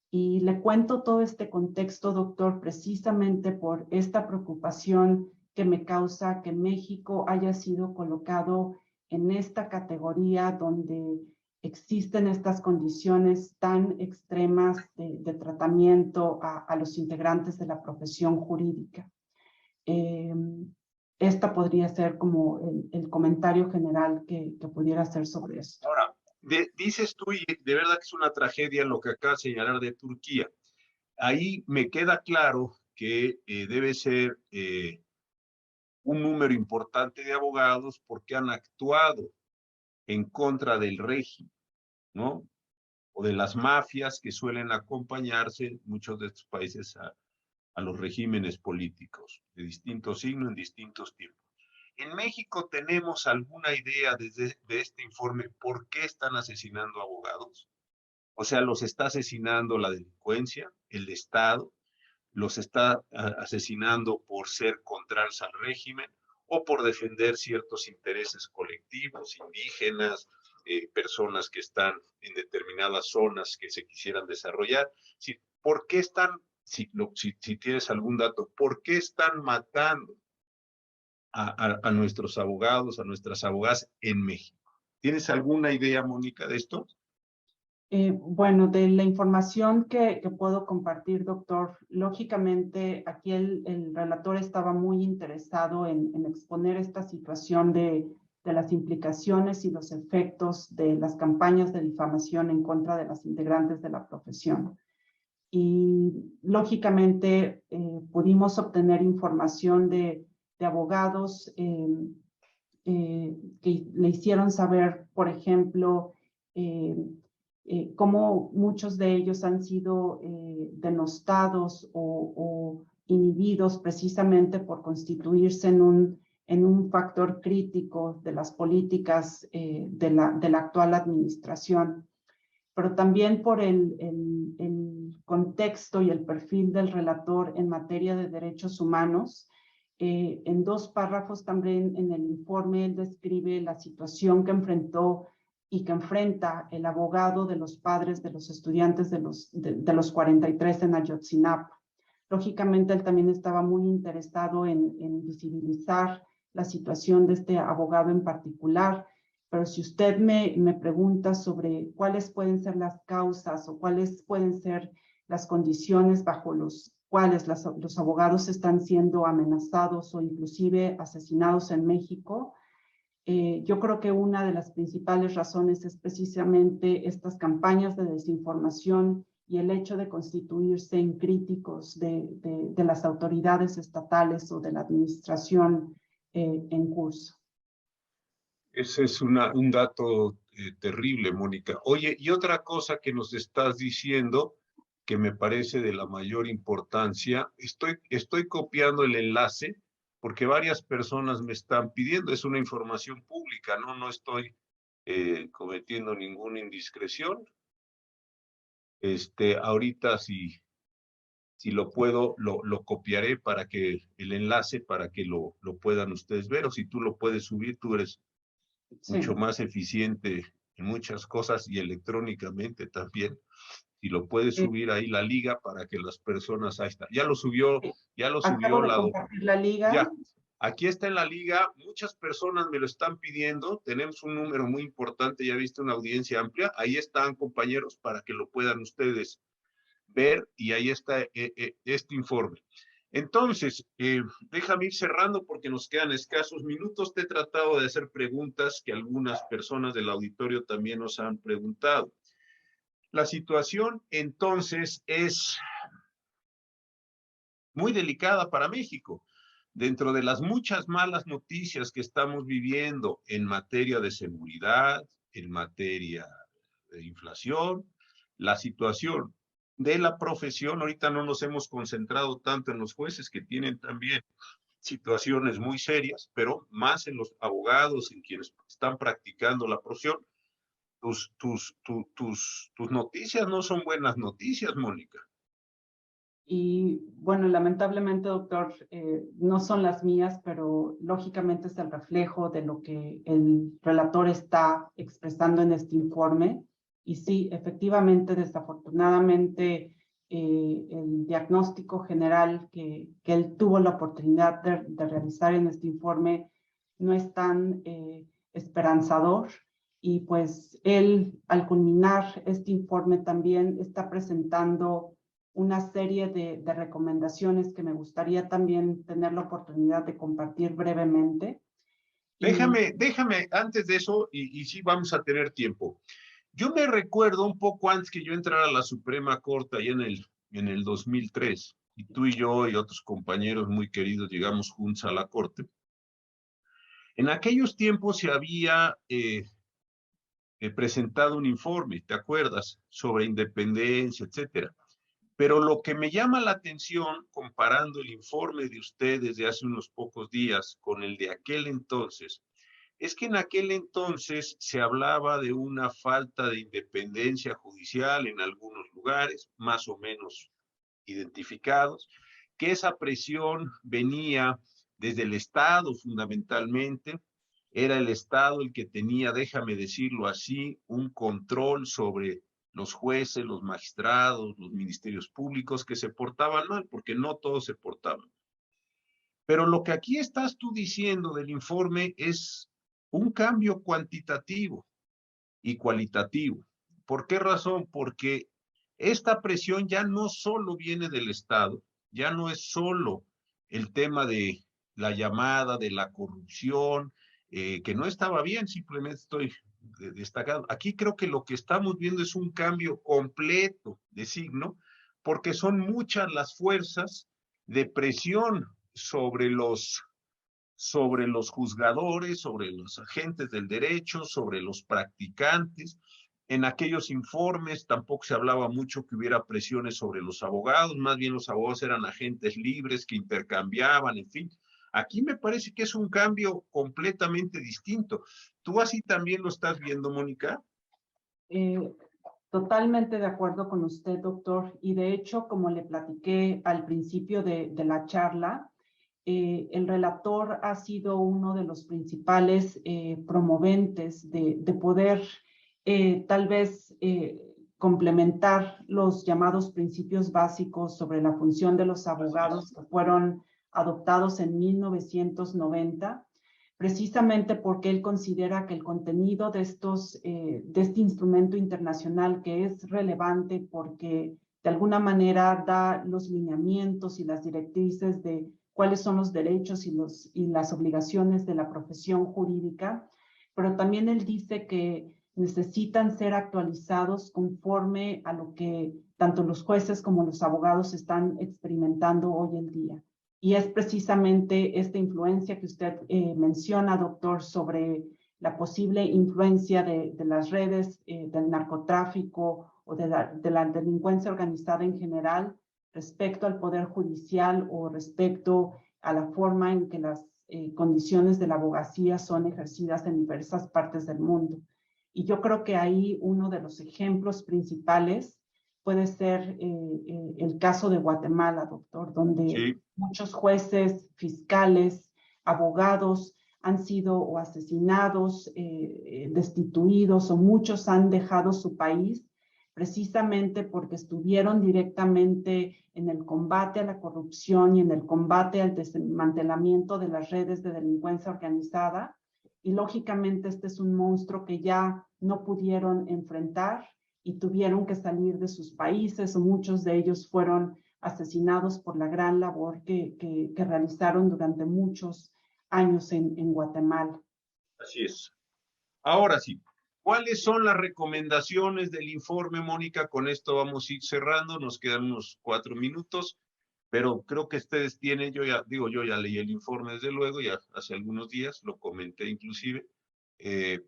Y le cuento todo este contexto, doctor, precisamente por esta preocupación que me causa que México haya sido colocado en esta categoría donde existen estas condiciones tan extremas de tratamiento a los integrantes de la profesión jurídica. Esta podría ser como el comentario general que pudiera hacer sobre esto. Ahora, dices tú, y de verdad que es una tragedia lo que acabas de señalar de Turquía. Ahí me queda claro que debe ser un número importante de abogados porque han actuado en contra del régimen, ¿no? o de las mafias que suelen acompañarse en muchos de estos países a los regímenes políticos de distintos signos en distintos tiempos. En México tenemos alguna idea de este informe por qué están asesinando abogados. O sea, los está asesinando la delincuencia, el Estado, los está asesinando por ser contrarios al régimen o por defender ciertos intereses colectivos, indígenas, personas que están en determinadas zonas que se quisieran desarrollar. ¿Por qué están, si tienes algún dato, por qué están matando a nuestros abogados, a nuestras abogadas en México? ¿Tienes alguna idea, Mónica, de esto? Bueno, de la información que puedo compartir, doctor, lógicamente aquí el relator estaba muy interesado en exponer esta situación de las implicaciones y los efectos de las campañas de difamación en contra de las integrantes de la profesión. Y lógicamente pudimos obtener información de abogados que le hicieron saber, por ejemplo, cómo muchos de ellos han sido denostados o inhibidos precisamente por constituirse en un factor crítico de las políticas de la actual administración, pero también por el contexto y el perfil del relator en materia de derechos humanos. En 2 párrafos también en el informe él describe la situación que enfrentó y que enfrenta el abogado de los padres de los estudiantes de los 43 en Ayotzinapa. Lógicamente, él también estaba muy interesado en visibilizar la situación de este abogado en particular, pero si usted me pregunta sobre cuáles pueden ser las causas o cuáles pueden ser las condiciones bajo los cuales los abogados están siendo amenazados o inclusive asesinados en México, yo creo que una de las principales razones es precisamente estas campañas de desinformación y el hecho de constituirse en críticos de las autoridades estatales o de la administración en curso. Ese es un dato terrible, Mónica. Oye, y otra cosa que nos estás diciendo, que me parece de la mayor importancia, estoy copiando el enlace porque varias personas me están pidiendo, es una información pública, no estoy cometiendo ninguna indiscreción. Ahorita si lo puedo, lo copiaré para que el enlace, para que lo puedan ustedes ver, o si tú lo puedes subir, tú eres mucho más eficiente en muchas cosas y electrónicamente también. Si lo puedes subir ahí la liga para que las personas, ahí está, ya lo subió Acabo de compartir la liga. Ya, aquí está en la liga, muchas personas me lo están pidiendo, tenemos un número muy importante, ya viste, una audiencia amplia, ahí están, compañeros, para que lo puedan ustedes ver, y ahí está este informe. Entonces, déjame ir cerrando porque nos quedan escasos minutos. Te he tratado de hacer preguntas que algunas personas del auditorio también nos han preguntado. La situación, entonces, es muy delicada para México. Dentro de las muchas malas noticias que estamos viviendo en materia de seguridad, en materia de inflación, la situación de la profesión, ahorita no nos hemos concentrado tanto en los jueces que tienen también situaciones muy serias, pero más en los abogados, en quienes están practicando la profesión. Tus noticias no son buenas noticias, Mónica. Y bueno, lamentablemente, doctor, no son las mías, pero lógicamente es el reflejo de lo que el relator está expresando en este informe. Y sí, efectivamente, desafortunadamente, el diagnóstico general que él tuvo la oportunidad de realizar en este informe no es tan esperanzador. Y pues él, al culminar este informe, también está presentando una serie de recomendaciones que me gustaría también tener la oportunidad de compartir brevemente. Déjame, antes de eso, y sí vamos a tener tiempo. Yo me recuerdo un poco antes que yo entrara a la Suprema Corte, allá en el 2003, y tú y yo y otros compañeros muy queridos llegamos juntos a la Corte. En aquellos tiempos se había presentado un informe, ¿te acuerdas? Sobre independencia, etcétera. Pero lo que me llama la atención, comparando el informe de ustedes de hace unos pocos días con el de aquel entonces, es que en aquel entonces se hablaba de una falta de independencia judicial en algunos lugares, más o menos identificados, que esa presión venía desde el Estado fundamentalmente, era el Estado el que tenía, déjame decirlo así, un control sobre los jueces, los magistrados, los ministerios públicos que se portaban mal, porque no todos se portaban. Pero lo que aquí estás tú diciendo del informe es un cambio cuantitativo y cualitativo. ¿Por qué razón? Porque esta presión ya no solo viene del Estado, ya no es solo el tema de la llamada, de la corrupción, que no estaba bien, simplemente estoy destacando. Aquí creo que lo que estamos viendo es un cambio completo de signo, porque son muchas las fuerzas de presión sobre los juzgadores, sobre los agentes del derecho, sobre los practicantes. En aquellos informes tampoco se hablaba mucho que hubiera presiones sobre los abogados, más bien los abogados eran agentes libres que intercambiaban, en fin. Aquí me parece que es un cambio completamente distinto. ¿Tú así también lo estás viendo, Mónica? Totalmente de acuerdo con usted, doctor. Y de hecho, como le platiqué al principio de la charla, el relator ha sido uno de los principales promoventes de poder tal vez complementar los llamados principios básicos sobre la función de los abogados que fueron adoptados en 1990, precisamente porque él considera que el contenido de este instrumento internacional, que es relevante porque de alguna manera da los lineamientos y las directrices de cuáles son los derechos y las obligaciones de la profesión jurídica, pero también él dice que necesitan ser actualizados conforme a lo que tanto los jueces como los abogados están experimentando hoy en día. Y es precisamente esta influencia que usted menciona, doctor, sobre la posible influencia de las redes del narcotráfico o de la delincuencia organizada en general respecto al poder judicial o respecto a la forma en que las condiciones de la abogacía son ejercidas en diversas partes del mundo. Y yo creo que ahí uno de los ejemplos principales puede ser el caso de Guatemala, doctor, donde Sí. muchos jueces, fiscales, abogados han sido o asesinados, destituidos, o muchos han dejado su país precisamente porque estuvieron directamente en el combate a la corrupción y en el combate al desmantelamiento de las redes de delincuencia organizada. Y lógicamente este es un monstruo que ya no pudieron enfrentar y tuvieron que salir de sus países, o muchos de ellos fueron asesinados por la gran labor que realizaron durante muchos años en Guatemala. Así es. Ahora sí, ¿cuáles son las recomendaciones del informe, Mónica? Con esto vamos a ir cerrando, nos quedan unos 4 minutos, pero creo que ustedes tienen, yo ya leí el informe desde luego, ya hace algunos días, lo comenté inclusive,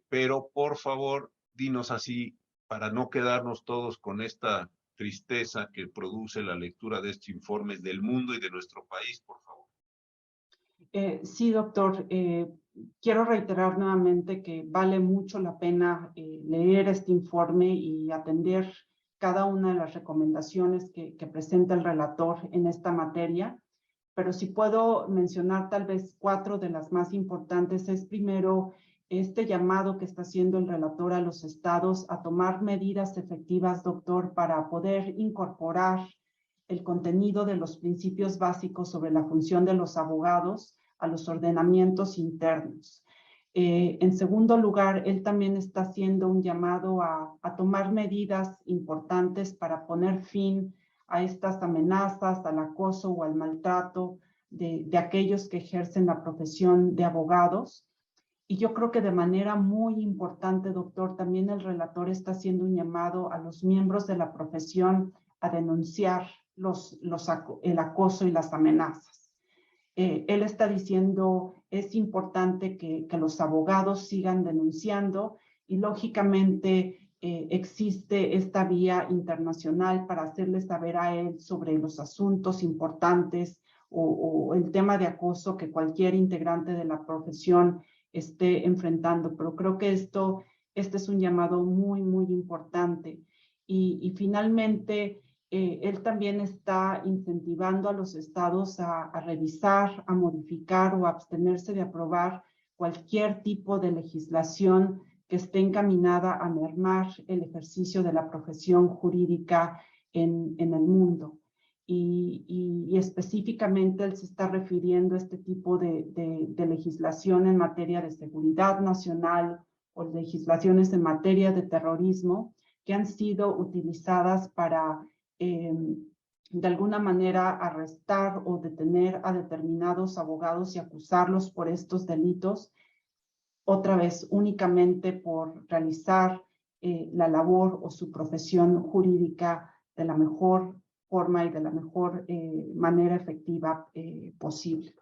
pero por favor, dinos así, para no quedarnos todos con esta tristeza que produce la lectura de estos informes del mundo y de nuestro país, por favor. Sí, doctor. Quiero reiterar nuevamente que vale mucho la pena leer este informe y atender cada una de las recomendaciones que presenta el relator en esta materia. Pero si puedo mencionar tal vez 4 de las más importantes, es primero este llamado que está haciendo el relator a los estados a tomar medidas efectivas, doctor, para poder incorporar el contenido de los principios básicos sobre la función de los abogados a los ordenamientos internos. En segundo lugar, él también está haciendo un llamado a tomar medidas importantes para poner fin a estas amenazas, al acoso o al maltrato de aquellos que ejercen la profesión de abogados. Y yo creo que de manera muy importante, doctor, también el relator está haciendo un llamado a los miembros de la profesión a denunciar el acoso y las amenazas. Él está diciendo, es importante que los abogados sigan denunciando y lógicamente existe esta vía internacional para hacerle saber a él sobre los asuntos importantes o el tema de acoso que cualquier integrante de la profesión esté enfrentando. Pero creo que este es un llamado muy, muy importante. Y finalmente, él también está incentivando a los estados a revisar, a modificar o a abstenerse de aprobar cualquier tipo de legislación que esté encaminada a mermar el ejercicio de la profesión jurídica en el mundo. Y específicamente él se está refiriendo a este tipo de legislación en materia de seguridad nacional o legislaciones en materia de terrorismo que han sido utilizadas para, de alguna manera, arrestar o detener a determinados abogados y acusarlos por estos delitos, otra vez únicamente por realizar la labor o su profesión jurídica de la mejor forma y de la mejor manera efectiva posible.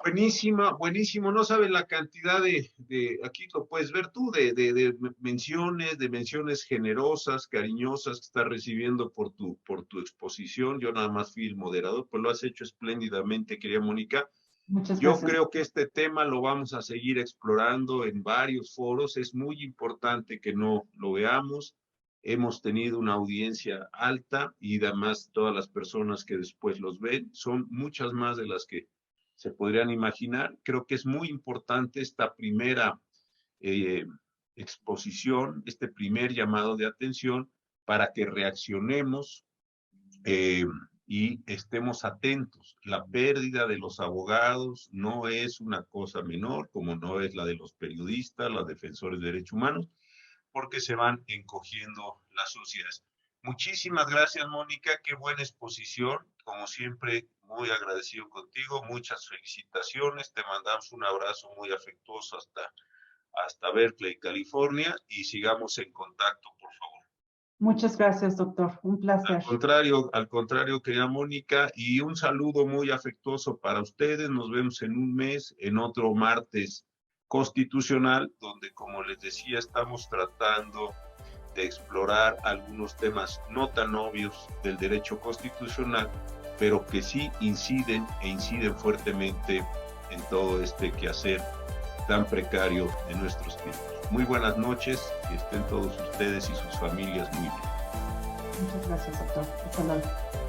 Buenísimo. No sabes la cantidad aquí lo puedes ver tú, de menciones generosas, cariñosas que estás recibiendo por tu exposición. Yo nada más fui el moderador, pues lo has hecho espléndidamente, querida Mónica. Muchas Yo gracias. creo que este tema lo vamos a seguir explorando en varios foros. Es muy importante que no lo veamos. Hemos tenido una audiencia alta y además todas las personas que después los ven son muchas más de las que se podrían imaginar. Creo que es muy importante esta primera exposición, este primer llamado de atención para que reaccionemos y estemos atentos. La pérdida de los abogados no es una cosa menor, como no es la de los periodistas, los defensores de derechos humanos, porque se van encogiendo las sociedades. Muchísimas gracias, Mónica, qué buena exposición, como siempre, muy agradecido contigo, muchas felicitaciones, te mandamos un abrazo muy afectuoso hasta Berkeley, California, y sigamos en contacto, por favor. Muchas gracias, doctor, un placer. Al contrario, querida Mónica, y un saludo muy afectuoso para ustedes, nos vemos en un mes, en otro martes constitucional, donde, como les decía, estamos tratando de explorar algunos temas no tan obvios del derecho constitucional, pero que sí inciden fuertemente en todo este quehacer tan precario de nuestros tiempos. Muy buenas noches, que estén todos ustedes y sus familias muy bien. Muchas gracias, doctor. Hasta luego.